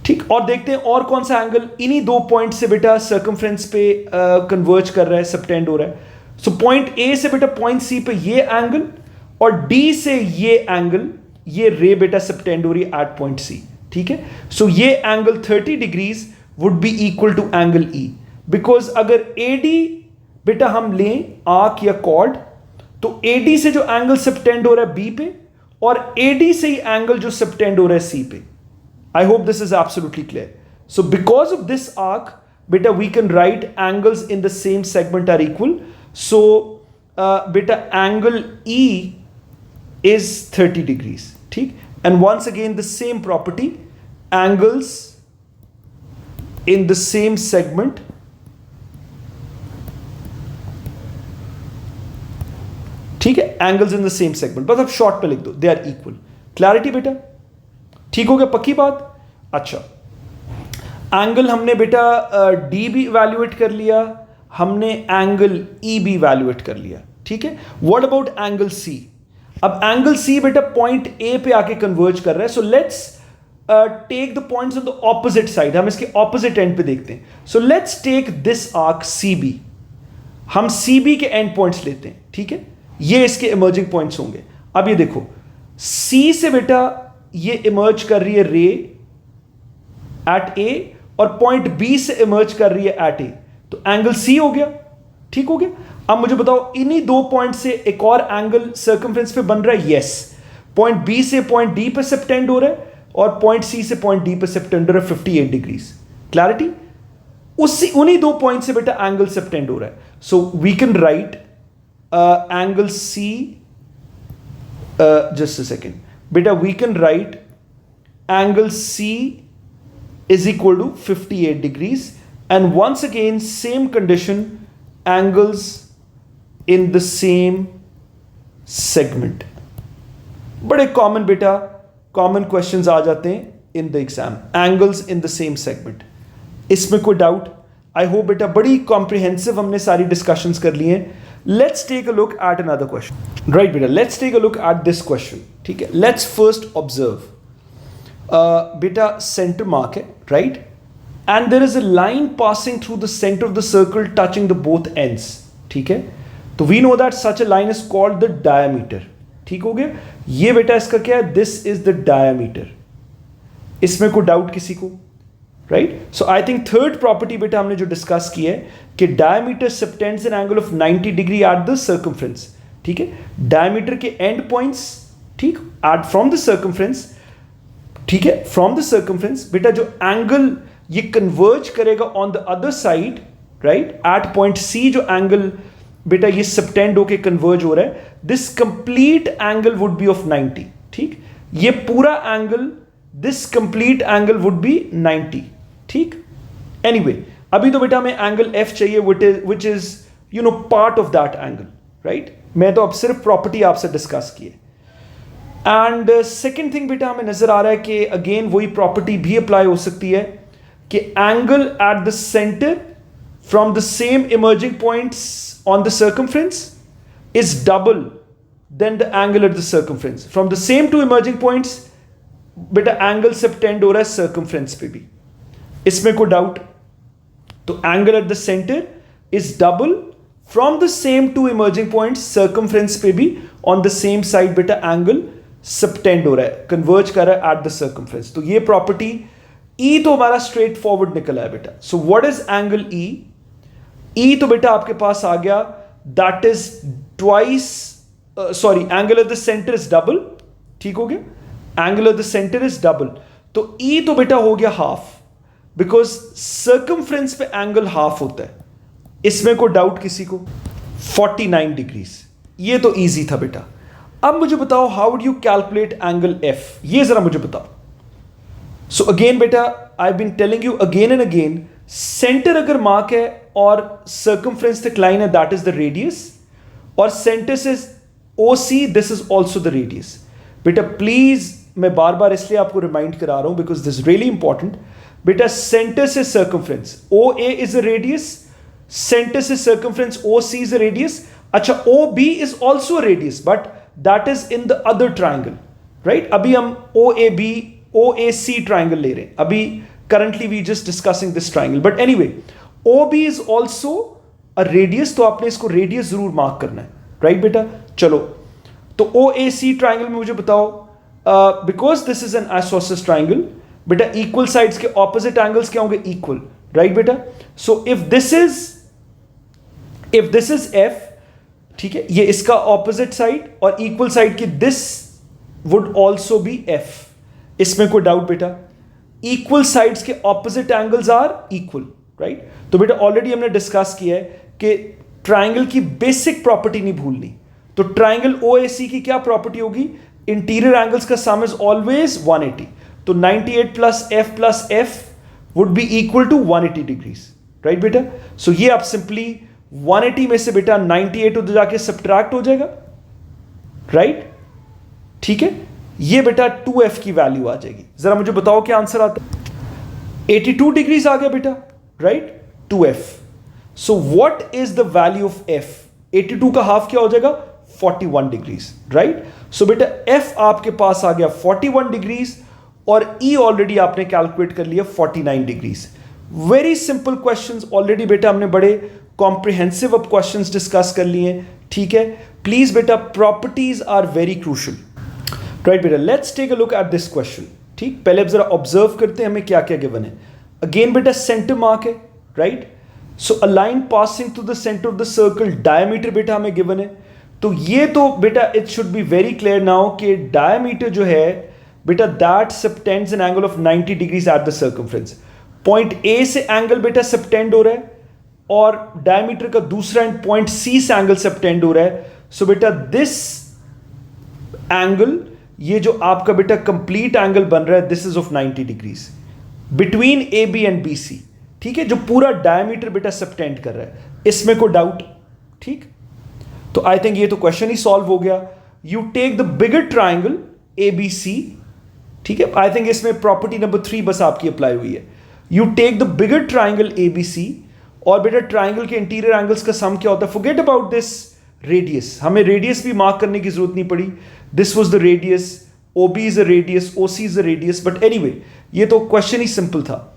ठीक, और देखते हैं और कौन सा एंगल इन्हीं दो पॉइंट से बेटा सर्कमफ्रेंस पे कन्वर्ज कर रहा है, सबटेंड हो रहा है. सो पॉइंट ए से बेटा पॉइंट सी पे ये एंगल, और डी से ये एंगल, ये रे बेटा सबटेंड हो रही है एट पॉइंट सी. ठीक है, सो ये angle 30 degrees would be equal to angle E. Because अगर ए डी बेटा हम लें आर्क या कॉर्ड, तो ए डी से जो एंगल सबटेंड हो रहा है बी पे, और ए डी से ही एंगल जो सबटेंड हो रहा है सी पे. I hope this is absolutely clear. So because of this arc, beta, we can write angles in the same segment are equal. So beta, angle E is 30 degrees. ठीक? And once again the same property, angles in the same segment ठीक है, angles in the same segment, बस अब शॉर्ट पे लिख दो, they are equal. Clarity बेटा? ठीक हो गया? पक्की बात? अच्छा, एंगल हमने बेटा डी भी इवैल्यूएट कर लिया, हमने एंगल ई भी इवैल्यूएट कर लिया. ठीक है, व्हाट अबाउट एंगल सी? अब एंगल सी बेटा पॉइंट ए पे आके कन्वर्ज कर रहा है. So let's take the points on the opposite side, हम इसके ऑपोजिट एंड पे देखते हैं. So let's take this arc CB, हम CB के एंड पॉइंट्स लेते हैं. ठीक है, ये इसके इमर्जिंग पॉइंट्स होंगे. अब ये देखो C से बेटा ये इमर्ज कर रही है रे एट A और पॉइंट B से इमर्ज कर रही है एट A, तो एंगल C हो गया. ठीक हो गया. अब मुझे बताओ इन्हीं दो पॉइंट से एक और एंगल सर्कमफ्रेंस पे बन रहा है. यस, पॉइंट B से पॉइंट D पे सबटेंड हो रहा है और पॉइंट C से पॉइंट D पे सबटेंड हो रहा है 58 डिग्रीज. क्लैरिटी? उन्हीं दो पॉइंट से बेटा एंगल सबटेंड हो रहा है. So we can write angle C, just a second beta, we can write angle C is equal to 58 degrees, and once again same condition, angles in the same segment. बड़े कॉमन बेटा कॉमन क्वेश्चंस आ जाते हैं in the exam, angles in the same segment. इसमें कोई डाउट? आई होप बेटा बड़ी कॉम्प्रिहेंसिव हमने सारी डिस्कशंस कर ली हैं. Let's take a look at another question. Right बेटा, let's take a look at this question. ठीक है, लेट्स फर्स्ट ऑब्जर्व. बेटा सेंटर मार्क है, right, and there is a line passing through the centre of the circle touching the both ends. ठीक है, तो we know that such a line is called the diameter. ठीक हो गया. ये बेटा इसका क्या है? This is the diameter. इसमें कोई डाउट किसी को? Right. So I think third property बेटा हमने जो डिस्कस की है कि diameter subtends an angle of 90 degree at the circumference. ठीक है, डायमीटर के एंड पॉइंट्स, ठीक, एट फ्रॉम द सर्कमफ्रेंस. ठीक है, फ्रॉम द सर्कमफ्रेंस बेटा जो एंगल ये कन्वर्ज करेगा on the other side, right, at point C जो एंगल बेटा ये सबटेंड होके कन्वर्ज हो रहा है, this complete angle would be of 90. ठीक, ये पूरा एंगल, this complete angle would be 90. ठीक, एनीवे अभी तो बेटा हमें एंगल F चाहिए which is you know part of that angle. Right, मैं तो अब सिर्फ प्रॉपर्टी आपसे डिस्कस की है. एंड सेकेंड थिंग बेटा हमें नजर आ रहा है कि अगेन वही प्रॉपर्टी भी अप्लाई हो सकती है कि angle at the centre from the same emerging points on the circumference is double than the angle at the circumference. From the same two emerging points बेटा एंगल सबटेंड हो रहा है circumference पे भी. इसमें कोई डाउट? तो angle at the centre is double from the same two emerging points circumference पे भी ऑन द सेम साइड बेटा एंगल सबटेंड हो रहा है, कन्वर्ज कर रहा है एट द circumference. तो ये प्रॉपर्टी E तो हमारा स्ट्रेट फॉरवर्ड निकला है बेटा. सो what is angle E? E तो बेटा आपके पास आ गया, that is twice, sorry, angle of the centre is double. ठीक हो गया, angle of the centre is double. तो E तो बेटा हो गया हाफ, बिकॉज सर्कमफ्रेंस पे एंगल हाफ होता है. इसमें कोई डाउट किसी को? 49 डिग्रीज. ये तो इजी था बेटा. अब मुझे बताओ how do you calculate angle F, ये जरा मुझे बताओ. सो अगेन बेटा I have been telling you again and again, centre अगर मार्क है और सर्कमफ्रेंस तक लाइन है, दैट इज द रेडियस, और सेंटर से OC this is also the radius. बेटा प्लीज मैं बार बार इसलिए आपको रिमाइंड करा रहा हूं बिकॉज दिस रियली इंपॉर्टेंट. बेटा सेंटर से circumference OA is the radius, centre से circumference OC is the radius. अच्छा, OB is also a radius but that is in the other triangle. Right, अभी हम OAC ट्राइंगल ले रहे हैं. अभी currently we just discussing this triangle, but anyway OB is also a radius, तो आपने इसको रेडियस जरूर मार्क करना है. राइट बेटा, चलो तो OAC ट्राइंगल में मुझे बताओ, because this is an isosceles triangle बेटा, इक्वल साइड्स के ऑपोजिट एंगल्स क्या होंगे? इक्वल. राइट बेटा, so if this is F, ठीक है, ये इसका ऑपोजिट साइड और इक्वल साइड की this would also be F. इसमें कोई डाउट बेटा? इक्वल साइड्स के opposite angles are equal. Right, तो बेटा ऑलरेडी हमने डिस्कस किया है कि ट्राइंगल की बेसिक प्रॉपर्टी नहीं भूलनी. तो ट्राइंगल OAC की क्या प्रॉपर्टी होगी? इंटीरियर एंगल्स का सम इज ऑलवेज 180. तो 98 plus F would be equal to 180 degrees. Right बेटा, सो ये आप सिंपली 180 में से बेटा 98 उधर जाके सब्ट्रैक्ट हो जाएगा. राइट, ठीक है, ये बेटा 2F की वैल्यू आ जाएगी. जरा मुझे बताओ क्या आंसर आता है? 82 डिग्रीज आ गया बेटा. Right, 2F. So what is the value of F? 82 का हाफ क्या हो जाएगा? 41 डिग्रीज. राइट, सो बेटा F आपके पास आ गया 41 डिग्रीज और E ऑलरेडी आपने कैलकुलेट कर लिया 49 degrees. Very simple questions, already बेटा हमने बड़े कॉम्प्रिहेंसिव अब क्वेश्चंस डिस्कस कर लिए हैं, ठीक है। प्लीज बेटा properties are very crucial, right बेटा। Let's take a look at this question, ठीक। पहले अब जरा ऑब्जर्व करते हैं हमें क्या क्या गिवन है। अगेन बेटा सेंटर मार्क है, right. So a line passing through the centre of the circle, diameter बेटा हमें गिवन है। तो ये तो बेटा it should be very clear now कि डायमीटर जो है बेटा that subtends an angle of 90 degrees eight the circumference. Point A से एंगल बेटा सबटेंड हो रहा है और डायमीटर का दूसरा एंड पॉइंट सी से एंगल सबटेंड हो रहा है। सो बेटा दिस एंगल, ये जो आपका बेटा कंप्लीट एंगल बन रहा है, this is of 90 degrees between A B and B C, ठीक है। जो पूरा डायमीटर बेटा सबटेंड कर रहा है, इसमें कोई डाउट, ठीक। तो आई थिंक ये तो क्वेश्चन ही सॉल्व हो गया। You take the bigger triangle A B C, ठीक है। आई थिंक इसमें प्रॉपर्टी नंबर 3 बस आपकी अप्लाई हुई है। You take the bigger triangle A B C, और बेटा ट्राइंगल के इंटीरियर एंगल्स का सम क्या होता है। फॉरगेट अबाउट दिस रेडियस, हमें रेडियस भी मार्क करने की जरूरत नहीं पड़ी। This was the radius, O B is a radius, O C is a radius, but anyway ये तो क्वेश्चन ही सिंपल था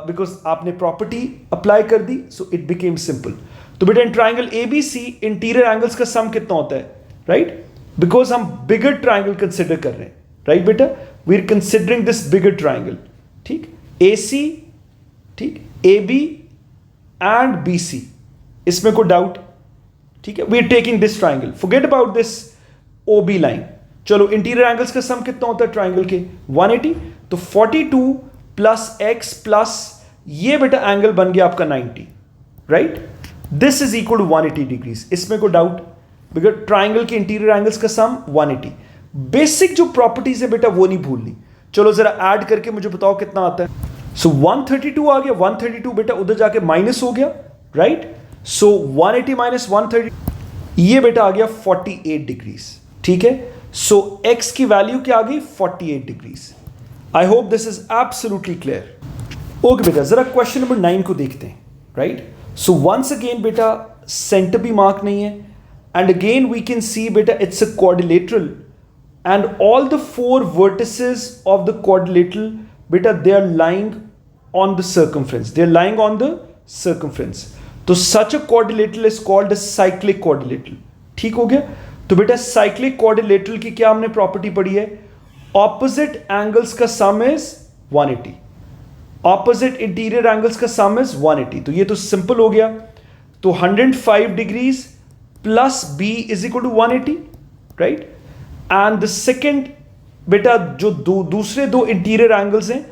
बिकॉज आपने प्रॉपर्टी अप्लाई कर दी, सो इट बिकेम सिंपल। तो बेटा in triangle A B C interior angles का सम कितना होता है, राइट। बिकॉज हम बिगर ट्राइंगल कंसिडर कर रहे हैं, राइट बेटा। We are considering this bigger triangle, ठीक। ए सी, ठीक, A B and B C, इसमें कोई डाउट, ठीक है। We are taking this triangle, forget about this O B line. चलो इंटीरियर एंगल्स का सम कितना होता है ट्राइंगल के, 180। तो 42 प्लस एक्स प्लस ये बेटा एंगल बन गया आपका 90, right. This is equal to 180 degrees, इसमें कोई डाउट, बिकॉज ट्राइंगल के इंटीरियर एंगल्स का सम 180। बेसिक जो प्रॉपर्टीज है बेटा वो नहीं भूलनी। चलो जरा ऐड करके मुझे बताओ कितना आता है। सो 132 आ गया, 132 बेटा उधर जाके माइनस हो गया, राइट। सो 180 माइनस 130, ये बेटा आ गया 48 डिग्रीज, ठीक है। सो एक्स की वैल्यू क्या आ गई, 48 degrees. I hope this is absolutely clear. Okay बेटा जरा क्वेश्चन नंबर 9 को देखते हैं, राइट। सो वंस अगेन बेटा सेंटर भी मार्क नहीं है, and again we can see बेटा it's a quadrilateral, and all the 4 vertices of the quadrilateral beta they are lying on the circumference, they are lying on the circumference. तो such a quadrilateral is called a cyclic quadrilateral, ठीक हो गया। तो बेटा cyclic quadrilateral की क्या हमने प्रॉपर्टी पढ़ी है, opposite angles का sum is 180, opposite interior angles का sum is 180। तो ये तो सिंपल हो गया। तो 105 degrees plus b is equal to 180, right. And the second बेटा जो दूसरे दो इंटीरियर एंगल्स हैं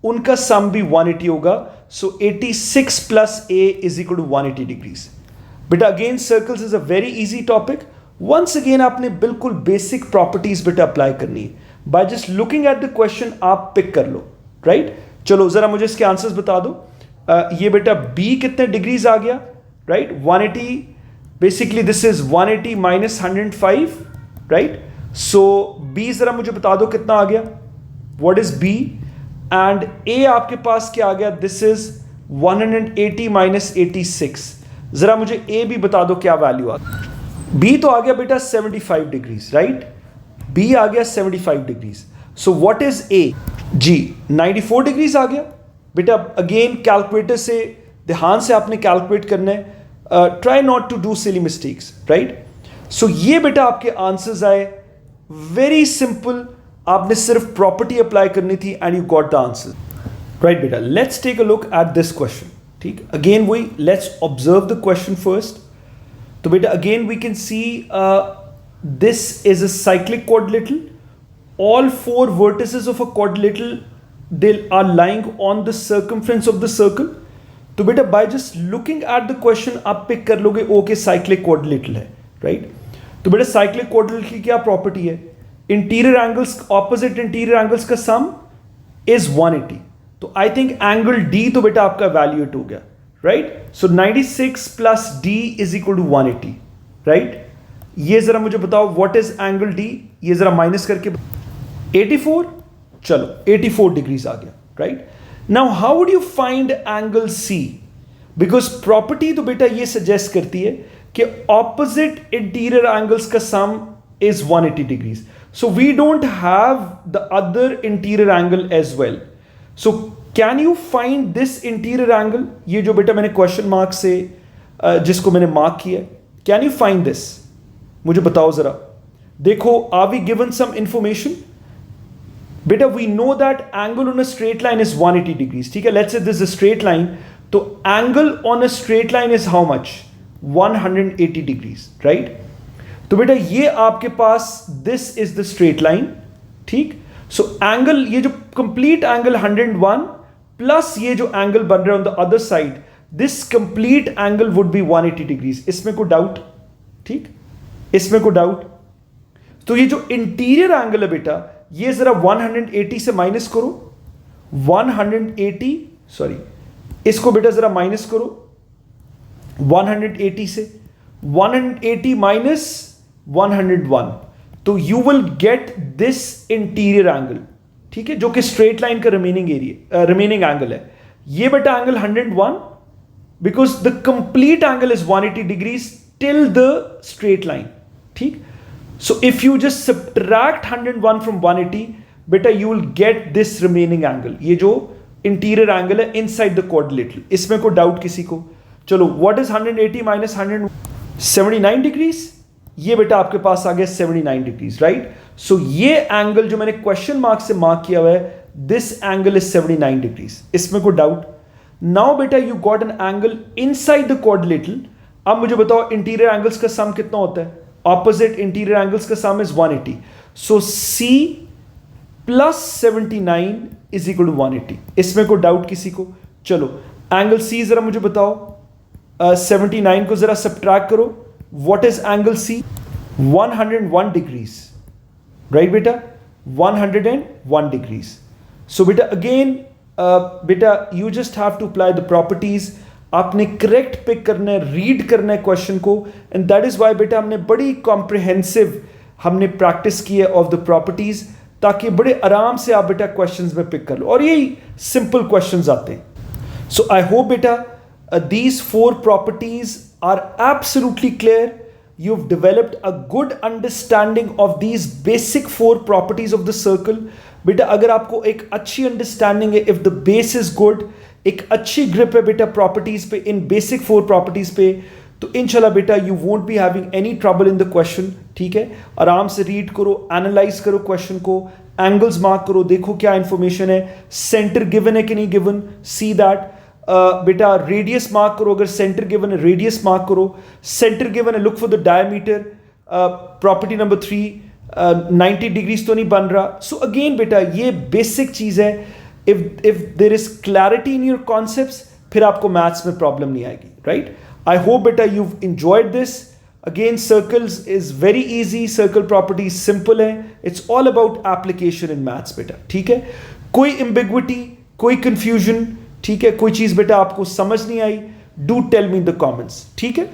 उनका सम भी 180 होगा। So 86 plus a is equal to 180 degrees. बेटा again circles is a very easy topic. Once again आपने बिल्कुल बेसिक प्रॉपर्टीज बेटा अप्लाई करनी है। By just looking at the question आप पिक कर लो, राइट। चलो जरा मुझे इसके आंसर्स बता दो। ये बेटा b कितने डिग्रीज आ गया, right. 180, basically this is 180 minus 105, right. So b जरा मुझे बता दो कितना आ गया, what is b। And a आपके पास क्या आ गया, दिस इज 180 माइनस 86। जरा मुझे a भी बता दो क्या वैल्यू आ गया। b तो आ गया बेटा 75 डिग्रीज, राइट। b आ गया 75 degrees. So what is a, G 94 degrees आ गया। बेटा अगेन कैलकुलेटर से ध्यान से आपने कैलकुलेट करना है, try not to do silly mistakes, right. So ये बेटा आपके आंसर्स आए, वेरी सिंपल। आपने सिर्फ प्रॉपर्टी अप्लाई करनी थी and you got the answer, right बेटा। Let's take a look at this question, ठीक। अगेन वही let's observe the question first. तो बेटा again we can see this is a cyclic quadrilateral, all 4 vertices of a quadrilateral they are lying on the circumference of the circle. तो बेटा by just looking at the question आप पिक कर लोगे ओके साइक्लिक क्वाड्रिलेटरल है, राइट। तो बेटा साइक्लिक क्वाड्रिलेटरल की क्या प्रॉपर्टी है, interior angles opposite interior angles का सम इज 180। तो आई थिंक एंगल डी तो बेटा आपका वैल्यूएट हो गया, right. So 96 plus D is equal to 180, right. ये जरा मुझे बताओ व्हाट इज एंगल डी, ये जरा माइनस करके 84, चलो 84 डिग्रीज आ गया, right. Now how would you find angle C, because property तो बेटा ये सजेस्ट करती है कि ऑपोजिट इंटीरियर एंगल्स का सम is 180 degrees. So we don't have the other interior angle as well. So can you find this interior angle? ये जो बेटा मैंने क्वेश्चन मार्क से जिसको मैंने मार्क किया, कैन यू फाइंड दिस? मुझे बताओ जरा. देखो, are we given some information? बेटा we know that angle on a straight line is 180 degrees. ठीक है, let's say this is a straight line, तो angle on a straight line is how much? 180 degrees, right? तो बेटा ये आपके पास this is the straight line. ठीक, सो एंगल, ये जो कंप्लीट एंगल 101 प्लस ये जो एंगल बन रहा है on the other side, this complete angle would B 180 degrees. इसमें कोई डाउट? ठीक, इसमें कोई डाउट? तो ये जो इंटीरियर एंगल है बेटा, ये जरा 180 से माइनस करो. 180, सॉरी, इसको बेटा जरा माइनस करो 180 से. 180 माइनस 101, तो you will get this interior angle. ठीक है, जो कि स्ट्रेट लाइन का रिमेनिंग एंगल है. ये बेटा angle 101, because the complete angle is 180 degrees till the straight line. ठीक, so if you just subtract 101 from 180, बेटा you will get this remaining angle. ये जो इंटीरियर एंगल है इनसाइड द quadrilateral. इसमें कोई डाउट किसी को? चलो, what is 180 minus 100? 79 डिग्रीज. ये बेटा आपके पास आ गया 79 डिग्रीज, राइट? सो ये एंगल जो मैंने क्वेश्चन मार्क से मार्क किया हुआ है, दिस एंगल इज 79 डिग्रीज. इसमें कोई डाउट? नाउ बेटा you got an angle inside the quadrilateral. अब मुझे बताओ इंटीरियर एंगल्स का सम कितना होता है? Opposite interior angles का sum is 180. So C plus 79 is equal to 180. इसमें कोई डाउट किसी को? चलो, एंगल C जरा मुझे बताओ. 79 को जरा सब्ट्रैक्ट करो. What is angle C? 101 degrees. Right बेटा? 101 degrees. So बेटा again, बेटा you just have to apply the properties. आपने करेक्ट पिक करना है, रीड करना है क्वेश्चन को, एंड दैट इज वाई बेटा हमने बड़ी कॉम्प्रिहेंसिव हमने प्रैक्टिस की है ऑफ द प्रॉपर्टीज, ताकि बड़े आराम से आप बेटा क्वेश्चंस में पिक कर लो, और यही सिंपल क्वेश्चंस आते हैं. सो आई होप बेटा these 4 properties are absolutely clear. You've developed a good understanding of these basic 4 properties of the circle. बेटा अगर आपको एक अच्छी अंडरस्टैंडिंग है, if the base is good, एक अच्छी ग्रिप है बेटा प्रॉपर्टीज पे, इन बेसिक 4 प्रॉपर्टीज पे, तो इंशाल्लाह बेटा you won't be having any trouble in the question. ठीक है, आराम से रीड करो, एनालाइज करो क्वेश्चन को, एंगल्स मार्क करो, देखो क्या इंफॉर्मेशन है, सेंटर गिवन है कि नहीं गिवन, सी दैट. बेटा रेडियस मार्क करो, अगर सेंटर गिवन है रेडियस मार्क करो. सेंटर गिवन है, look for the diameter. Property number 3, 90 degrees तो नहीं बन रहा. सो अगेन बेटा ये बेसिक चीज है. if there is clarity in your concepts, फिर आपको मैथ्स में प्रॉब्लम नहीं आएगी, राइट? आई होप बेटा you've enjoyed this. Again, circles is very easy. Circle properties simple है. It's all about application in maths बेटा. ठीक है, कोई ambiguity, कोई confusion, ठीक है, कोई चीज बेटा आपको समझ नहीं आई, do tell me in the comments. ठीक है.